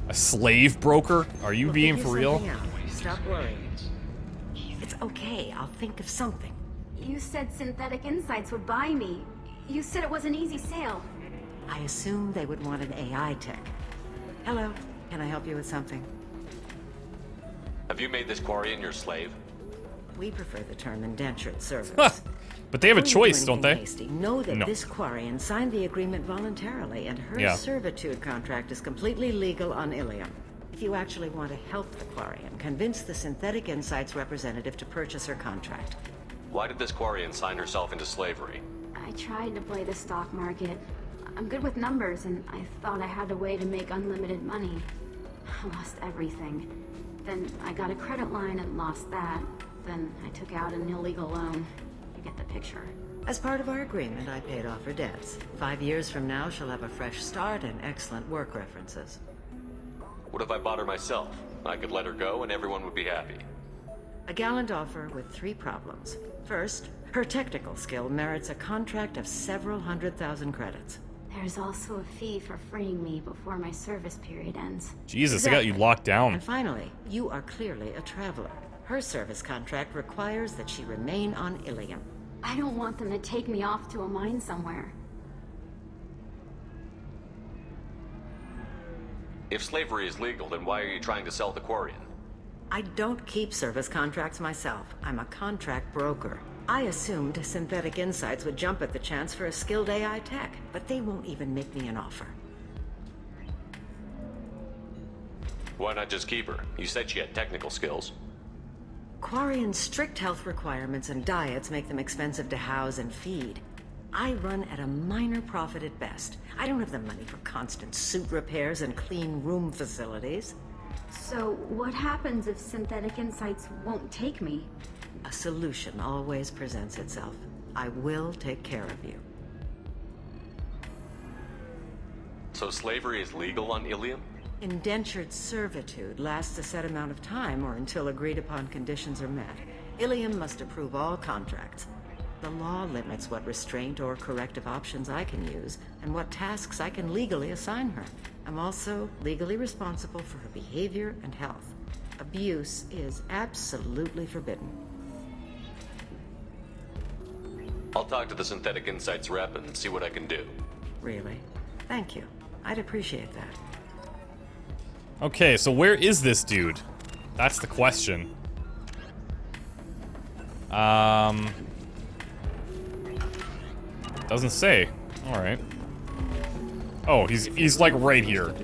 A slave broker? Are you We'll being figure for real? something out. Stop worrying. It's okay. I'll think of something. You said Synthetic Insights would buy me. You said it was an easy sale. I assumed they would want an AI tech. Hello. Can I help you with something? Have you made this Quarian your slave? We prefer the term indentured service. But they have a Before you do choice, don't anything they? hasty, know that No. this Quarian signed the agreement voluntarily, and her Yeah. servitude contract is completely legal on Ilium. If you actually want to help the Quarian, convince the Synthetic Insights representative to purchase her contract. Why did this Quarian sign herself into slavery? I tried to play the stock market. I'm good with numbers, and I thought I had a way to make unlimited money. I lost everything. Then I got a credit line and lost that. Then I took out an illegal loan. You get the picture. As part of our agreement, I paid off her debts. 5 years from now, she'll have a fresh start and excellent work references. What if I bought her myself? I could let her go and everyone would be happy. A gallant offer with 3 problems. First, her technical skill merits a contract of several 100,000 credits. There's also a fee for freeing me before my service period ends. Jesus, they got you locked down. And finally, you are clearly a traveler. Her service contract requires that she remain on Ilium. I don't want them to take me off to a mine somewhere. If slavery is legal, then why are you trying to sell the Quarian? I don't keep service contracts myself. I'm a contract broker. I assumed Synthetic Insights would jump at the chance for a skilled AI tech, but they won't even make me an offer. Why not just keep her? You said she had technical skills. Quarian's strict health requirements and diets make them expensive to house and feed. I run at a minor profit at best. I don't have the money for constant suit repairs and clean room facilities. So what happens if Synthetic Insights won't take me? A solution always presents itself. I will take care of you. So slavery is legal on Ilium? Indentured servitude lasts a set amount of time or until agreed upon conditions are met. Ilium must approve all contracts. The law limits what restraint or corrective options I can use and what tasks I can legally assign her. I'm also legally responsible for her behavior and health. Abuse is absolutely forbidden. I'll talk to the Synthetic Insights rep and see what I can do. Really? Thank you. I'd appreciate that. Okay, so where is this dude? That's the question. Doesn't say. All right. Oh, he's like right here.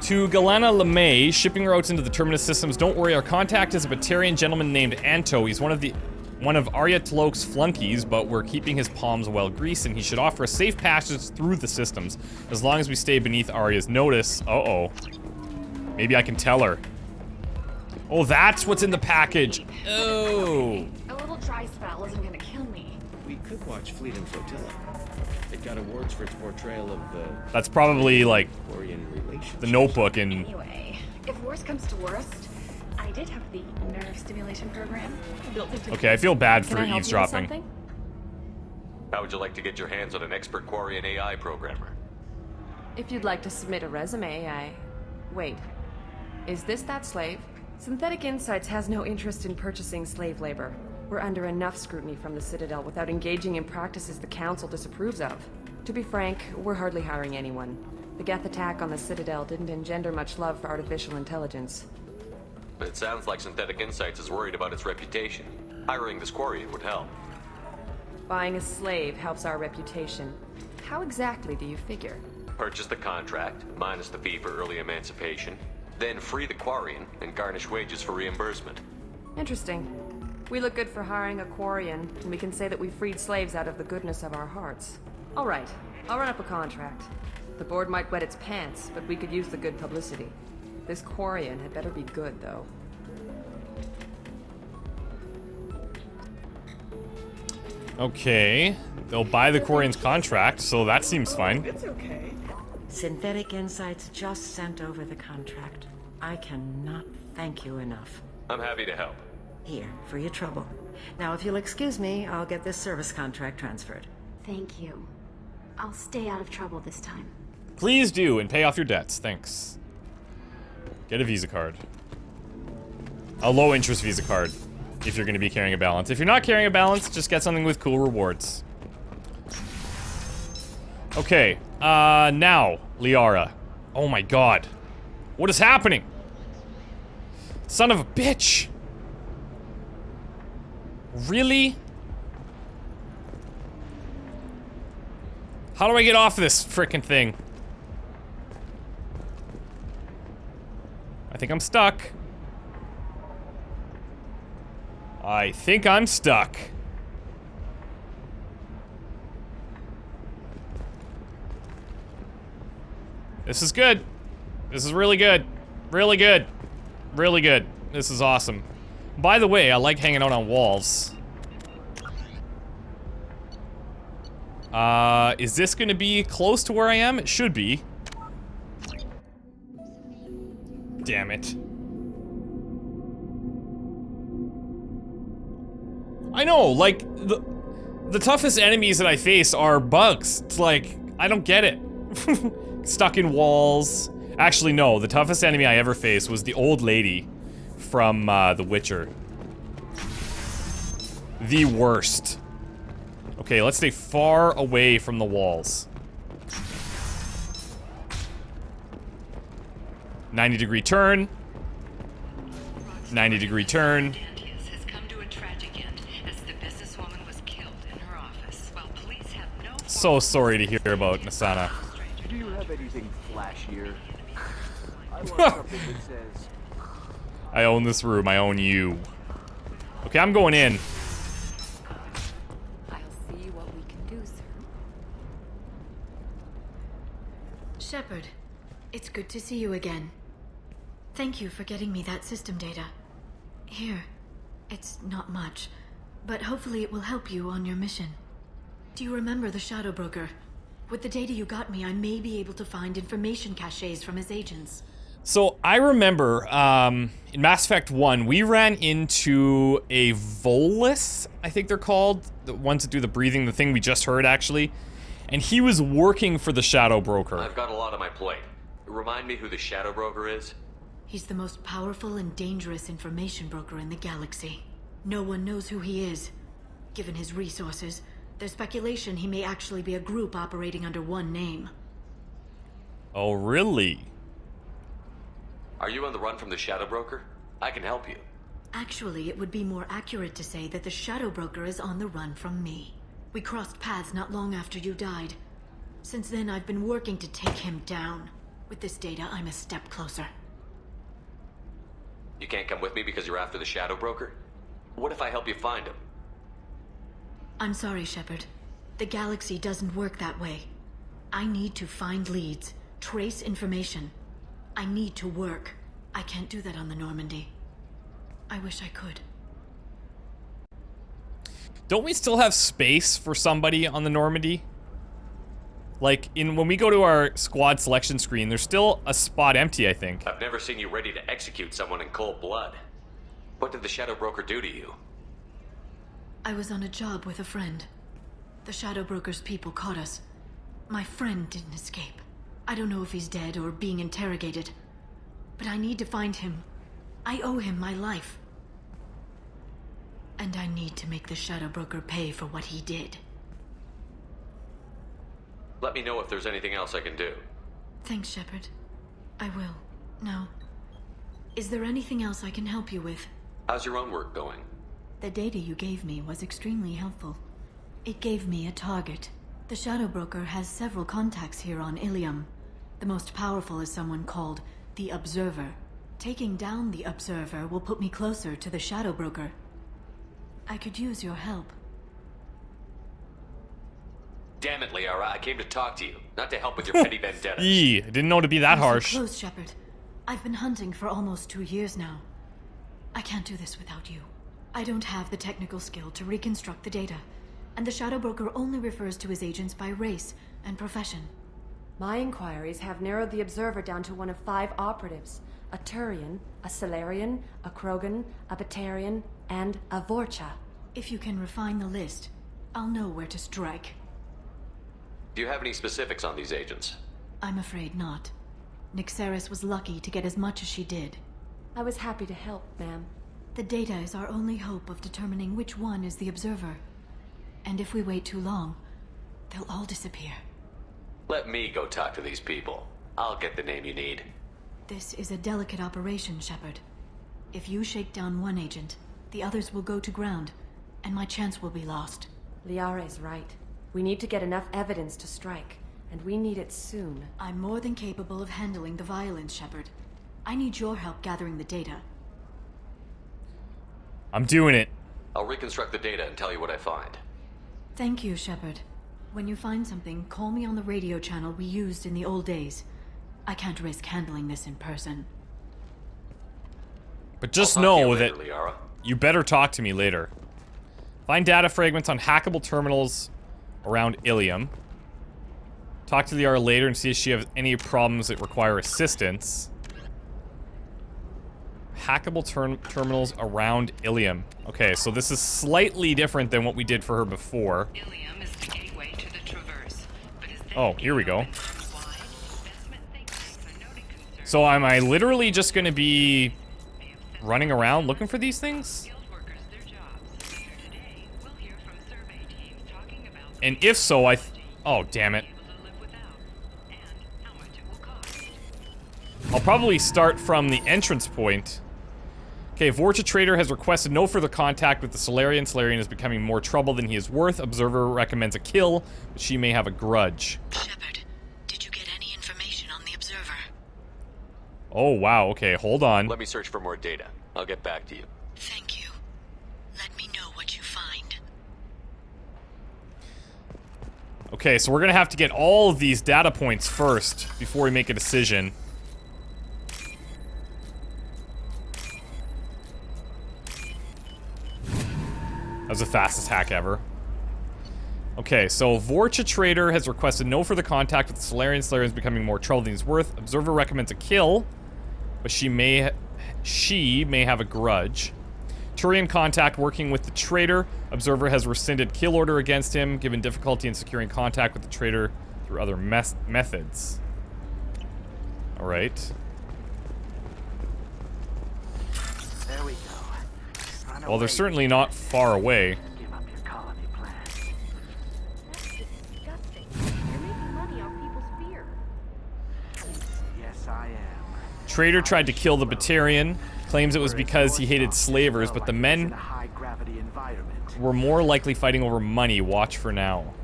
To Galana LeMay, shipping routes into the Terminus systems. Don't worry, our contact is a Batarian gentleman named Anto. He's one of Arya Tlok's flunkies, but we're keeping his palms well greased, and he should offer a safe passage through the systems, as long as we stay beneath Arya's notice. Uh-oh. Maybe I can tell her. Oh, that's what's in the package. Oh. A little dry spell isn't gonna kill me. We could watch Fleet and Flotilla. It got awards for its portrayal of the... That's probably, like, relationship. the Notebook in... Anyway, if worst comes to worst, I did have the nerve stimulation program built into... Okay, I feel bad for Can I help you with eavesdropping. something? How would you like to get your hands on an expert Quarian AI programmer? If you'd like to submit a resume, Wait. Is this that slave? Synthetic Insights has no interest in purchasing slave labor. We're under enough scrutiny from the Citadel without engaging in practices the Council disapproves of. To be frank, we're hardly hiring anyone. The Geth attack on the Citadel didn't engender much love for artificial intelligence. It sounds like Synthetic Insights is worried about its reputation. Hiring this Quarian would help. Buying a slave helps our reputation. How exactly do you figure? Purchase the contract, minus the fee for early emancipation, then free the Quarian and garnish wages for reimbursement. Interesting. We look good for hiring a Quarian, and we can say that we freed slaves out of the goodness of our hearts. All right, I'll run up a contract. The board might wet its pants, but we could use the good publicity. This Quarian had better be good, though. Okay. They'll buy the Quarian's contract, so that seems fine. It's okay. Synthetic Insights just sent over the contract. I cannot thank you enough. I'm happy to help. Here, for your trouble. Now, if you'll excuse me, I'll get this service contract transferred. Thank you. I'll stay out of trouble this time. Please do, and pay off your debts. Thanks. Get a Visa card. A low-interest Visa card, if you're going to be carrying a balance. If you're not carrying a balance, just get something with cool rewards. Okay, now, Liara. Oh my god. What is happening? Son of a bitch! Really? How do I get off this frickin' thing? I think I'm stuck. I think I'm stuck. This is good. This is really good. Really good. Really good. This is awesome. By the way, I like hanging out on walls. Is this gonna be close to where I am? It should be. Damn it. I know, like, the toughest enemies that I face are bugs. It's like, I don't get it. Stuck in walls. Actually, no, the toughest enemy I ever faced was the old lady from, The Witcher. The worst. Okay, let's stay far away from the walls. 90-degree turn. 90-degree turn. So sorry to hear about Nasana. Do you have anything flashier? I want something that says... I own this room, I own you. Okay, I'm going in. I'll see what we can do, sir. Shepard, it's good to see you again. Thank you for getting me that system data. Here, it's not much, but hopefully it will help you on your mission. Do you remember the Shadow Broker? With the data you got me, I may be able to find information caches from his agents. So, I remember, in Mass Effect 1, we ran into a Volus, I think they're called. The ones that do the breathing, the thing we just heard, actually. And he was working for the Shadow Broker. I've got a lot on my plate. Remind me who the Shadow Broker is? He's the most powerful and dangerous information broker in the galaxy. No one knows who he is. Given his resources, there's speculation he may actually be a group operating under one name. Oh, really? Are you on the run from the Shadow Broker? I can help you. Actually, it would be more accurate to say that the Shadow Broker is on the run from me. We crossed paths not long after you died. Since then, I've been working to take him down. With this data, I'm a step closer. You can't come with me because you're after the Shadow Broker? What if I help you find him? I'm sorry, Shepard. The galaxy doesn't work that way. I need to find leads, trace information. I need to work. I can't do that on the Normandy. I wish I could. Don't we still have space for somebody on the Normandy? Like, when we go to our squad selection screen, there's still a spot empty, I think. I've never seen you ready to execute someone in cold blood. What did the Shadow Broker do to you? I was on a job with a friend. The Shadow Broker's people caught us. My friend didn't escape. I don't know if he's dead or being interrogated. But I need to find him. I owe him my life. And I need to make the Shadow Broker pay for what he did. Let me know if there's anything else I can do. Thanks, Shepard. I will. Now, is there anything else I can help you with? How's your own work going? The data you gave me was extremely helpful. It gave me a target. The Shadow Broker has several contacts here on Ilium. The most powerful is someone called the Observer. Taking down the Observer will put me closer to the Shadow Broker. I could use your help. Damn it, Liara, I came to talk to you, not to help with your petty vendettas. Eee, I didn't know it'd be that harsh. So close, Shepard. I've been hunting for almost 2 years now. I can't do this without you. I don't have the technical skill to reconstruct the data, and the Shadow Broker only refers to his agents by race and profession. My inquiries have narrowed the Observer down to one of 5 operatives. A Turian, a Solarian, a Krogan, a Batarian, and a Vorcha. If you can refine the list, I'll know where to strike. Do you have any specifics on these agents? I'm afraid not. Nyxeris was lucky to get as much as she did. I was happy to help, ma'am. The data is our only hope of determining which one is the observer. And if we wait too long, they'll all disappear. Let me go talk to these people. I'll get the name you need. This is a delicate operation, Shepard. If you shake down one agent, the others will go to ground, and my chance will be lost. Liara is right. We need to get enough evidence to strike, and we need it soon. I'm more than capable of handling the violence, Shepard. I need your help gathering the data. I'm doing it. I'll reconstruct the data and tell you what I find. Thank you, Shepard. When you find something, call me on the radio channel we used in the old days. I can't risk handling this in person. But just know that you better talk to me later. Find data fragments on hackable terminals around Ilium. Talk to Liara later and see if she has any problems that require assistance. Hackable terminals around Ilium. Okay, so this is slightly different than what we did for her before. Ilium is the gateway to the Traverse, but is Oh, here we go. So am I literally just gonna be running around looking for these things? And if so, oh, damn it. I'll probably start from the entrance point. Okay, Vorcha Trader has requested no further contact with the Solarian. Solarian is becoming more trouble than he is worth. Observer recommends a kill, but she may have a grudge. Shepard, did you get any information on the observer? Oh, wow, okay, hold on. Let me search for more data. I'll get back to you. Thank you. Let me know what you find. Okay, so we're gonna have to get all of these data points first before we make a decision. That was the fastest hack ever. Okay, so Vorcha Trader has requested no further contact with the Solarian. Solarian is becoming more trouble than he's worth. Observer recommends a kill, but she may have a grudge. Turian contact working with the Trader. Observer has rescinded kill order against him, given difficulty in securing contact with the Trader through other methods. Alright. There we go. Well, they're certainly not far away. Give up your colony plan. That's disgusting. You're making money off people's fear. Yes, I am. Trader tried to kill the Batarian. Claims it was because he hated slavers, but the men were more likely fighting over money. Watch for now.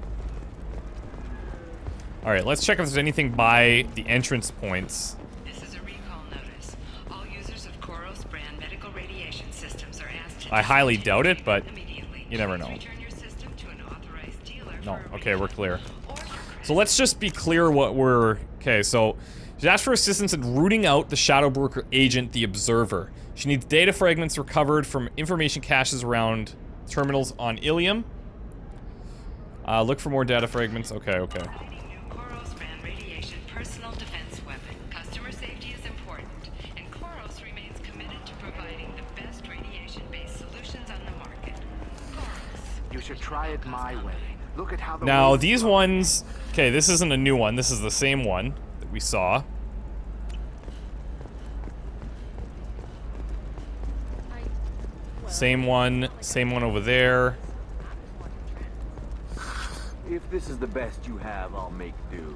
Alright, let's check if there's anything by the entrance points. This is a recall notice. All users of Koros brand medical radiation systems are asked to I highly doubt it, but you never know. No, okay, we're clear. So let's just be clear what we're... Okay, so she's asked for assistance in rooting out the Shadow Broker agent, the Observer. She needs data fragments recovered from information caches around terminals on Ilium. Look for more data fragments. Okay, okay. Koros brand radiation personal defense weapon. Customer safety is important, and Koros remains committed to providing the best radiation-based solutions on the market. You should try it my way. Look at how the Now, these ones... Okay, this isn't a new one. This is the same one that we saw. Same one over there. If this is the best you have, I'll make do.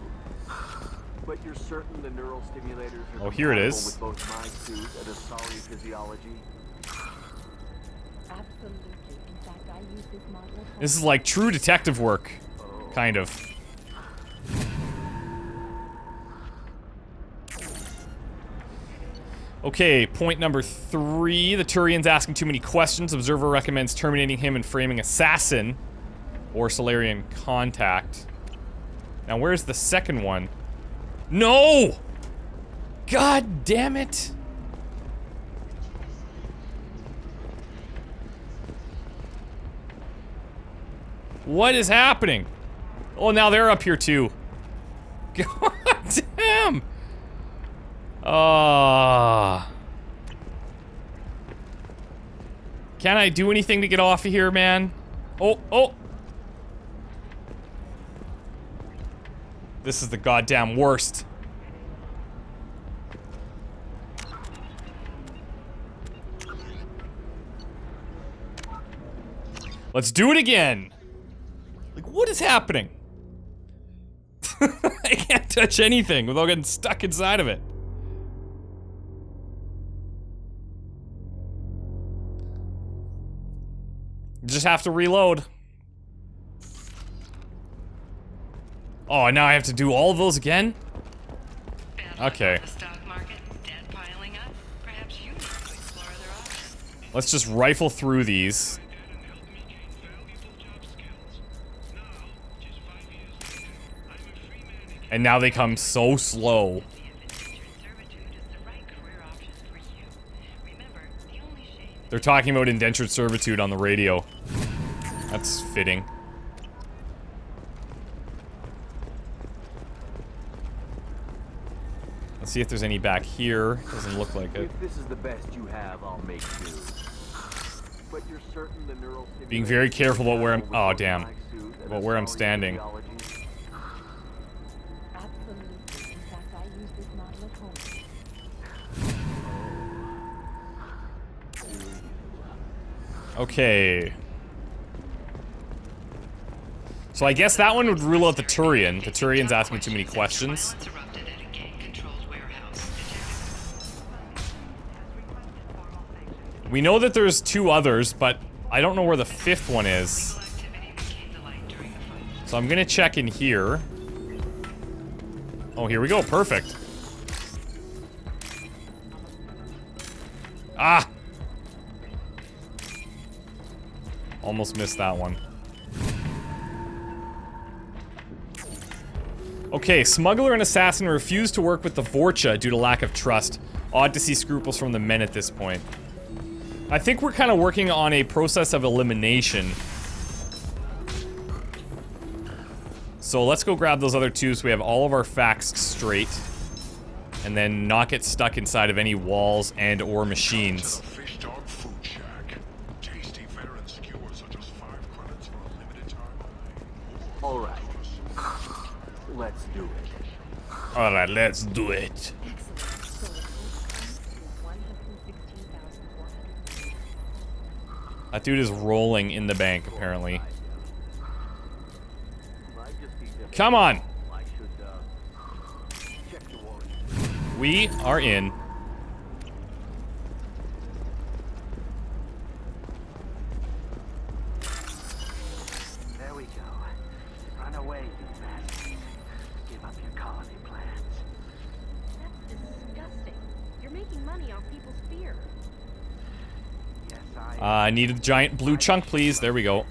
But you're certain the neural stimulators are Oh, here it compatible is. with both my suit and Asari physiology? Absolutely. In fact, I use this model. This is like true detective work, kind of. Okay, point number 3. The Turian's asking too many questions. Observer recommends terminating him and framing assassin or Solarian contact. Now, where's the second one? No! God damn it! What is happening? Oh, now they're up here too. God damn! Can I do anything to get off of here, man? Oh. This is the goddamn worst. Let's do it again. Like, what is happening? I can't touch anything without getting stuck inside of it. Just have to reload. Oh, and now I have to do all of those again? Okay. Let's just rifle through these. And now they come so slow. They're talking about indentured servitude on the radio. That's fitting. Let's see if there's any back here. Doesn't look like it. If this is the best you have, I'll make do. But you're certain the neural Being very careful about where I'm. Oh, damn. About where I'm standing. Okay. So I guess that one would rule out the Turian. The Turian's asking too many questions. We know that there's 2 others, but I don't know where the 5th one is. So I'm gonna check in here. Oh, here we go. Perfect. Ah! Almost missed that one. Okay, smuggler and assassin refused to work with the Vorcha due to lack of trust. Odd to see scruples from the men at this point. I think we're kind of working on a process of elimination. So let's go grab those other 2 so we have all of our facts straight. And then not get stuck inside of any walls and or machines. Alright. Let's do it. Alright, let's do it. That dude is rolling in the bank, apparently. Come on! We are in. There we go. Run away, you bastard. Give up your colony plans. That's disgusting. You're making money off people's fear. I need a giant blue chunk, please. There we go.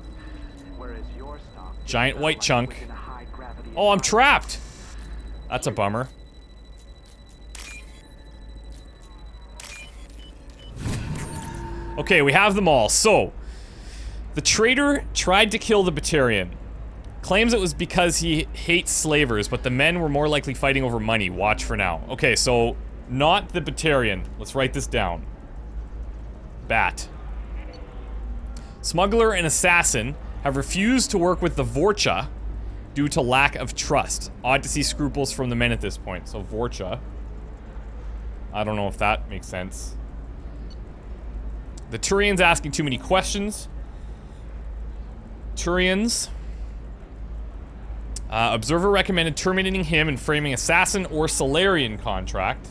Giant white chunk. Oh, I'm trapped! That's a bummer. Okay, we have them all. So, the traitor tried to kill the Batarian. Claims it was because he hates slavers, but the men were more likely fighting over money. Watch for now. Okay, so, not the Batarian. Let's write this down. Bat. Smuggler and assassin have refused to work with the Vorcha due to lack of trust. Odd to see scruples from the men at this point. So Vorcha. I don't know if that makes sense. The Turian's asking too many questions. Turians. Observer recommended terminating him and framing assassin or Solarian contract.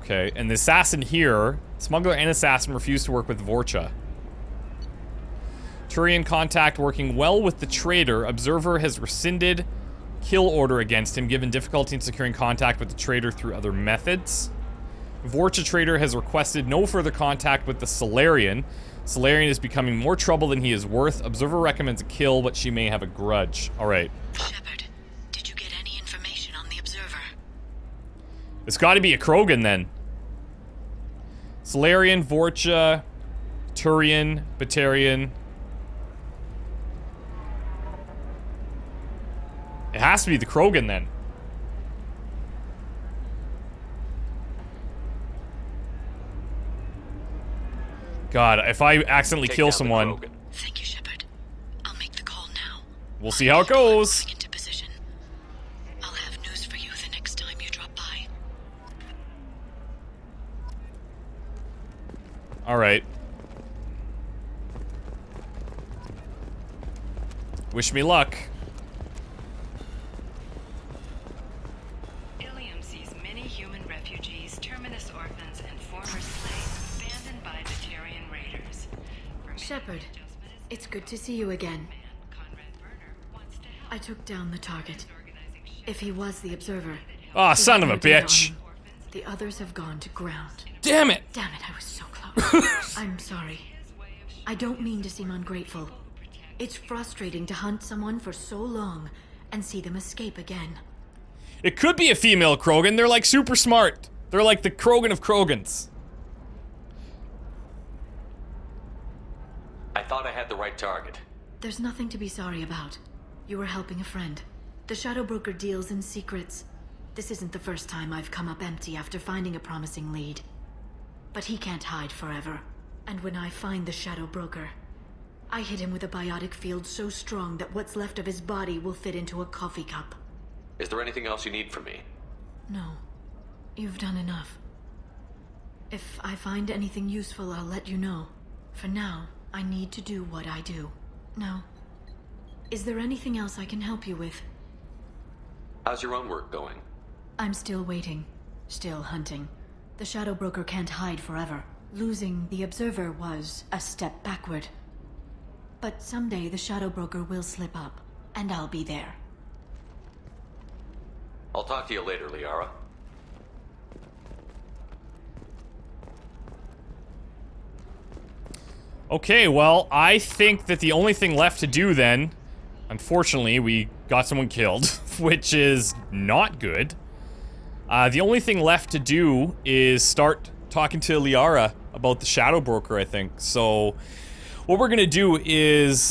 Okay, and the assassin here, smuggler and assassin refused to work with Vorcha. Turian contact working well with the traitor. Observer has rescinded kill order against him, given difficulty in securing contact with the traitor through other methods. Vorcha traitor has requested no further contact with the Solarian. Solarian is becoming more trouble than he is worth. Observer recommends a kill, but she may have a grudge. Alright. Shepard, did you get any information on the Observer? It's gotta be a Krogan then. Solarian, Vorcha, Turian, Batarian. It has to be the Krogan then. God, if I accidentally kill someone. Thank you, Shepard. I'll make the call now. We'll see how it goes. Into position. I'll have news for you the next time you drop by. Alright. Wish me luck. Ilium sees many human refugees, terminus orphans, and former slaves abandoned by Batarian raiders. Shepard, it's good to see you again. I took down the target. If he was the observer. Ah, son of a bitch. The others have gone to ground. Damn it! Damn it, I was so close. I'm sorry. I don't mean to seem ungrateful. It's frustrating to hunt someone for so long and see them escape again. It could be a female Krogan. They're like super smart. They're like the Krogan of Krogans. I thought I had the right target. There's nothing to be sorry about. You were helping a friend. The Shadow Broker deals in secrets. This isn't the first time I've come up empty after finding a promising lead. But he can't hide forever. And when I find the Shadow Broker, I hit him with a biotic field so strong that what's left of his body will fit into a coffee cup. Is there anything else you need from me? No. You've done enough. If I find anything useful, I'll let you know. For now, I need to do what I do. Now, is there anything else I can help you with? How's your own work going? I'm still waiting. Still hunting. The Shadow Broker can't hide forever. Losing the Observer was a step backward. But someday the Shadow Broker will slip up, and I'll be there. I'll talk to you later, Liara. Okay, well, I think that the only thing left to do then, unfortunately, we got someone killed, which is not good. The only thing left to do is start talking to Liara about the Shadow Broker, I think. So, what we're gonna do is,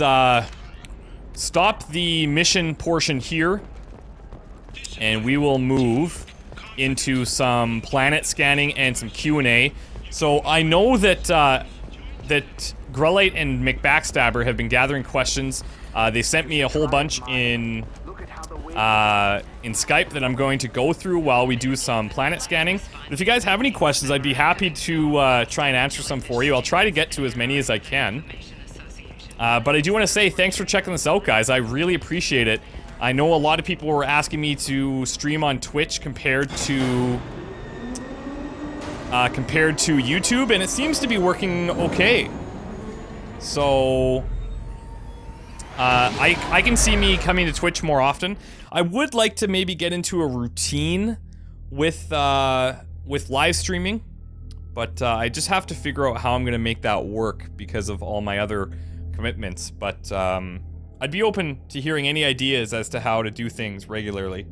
stop the mission portion here, and we will move into some planet scanning and some Q&A. So, I know that, that Grelite and McBackstabber have been gathering questions. They sent me a whole bunch in Skype that I'm going to go through while we do some planet scanning. If you guys have any questions, I'd be happy to try and answer some for you. I'll try to get to as many as I can. But I do want to say thanks for checking this out, guys. I really appreciate it. I know a lot of people were asking me to stream on Twitch compared to YouTube, and it seems to be working okay. So I can see me coming to Twitch more often. I would like to maybe get into a routine with live streaming, but I just have to figure out how I'm gonna make that work because of all my other commitments. But I'd be open to hearing any ideas as to how to do things regularly.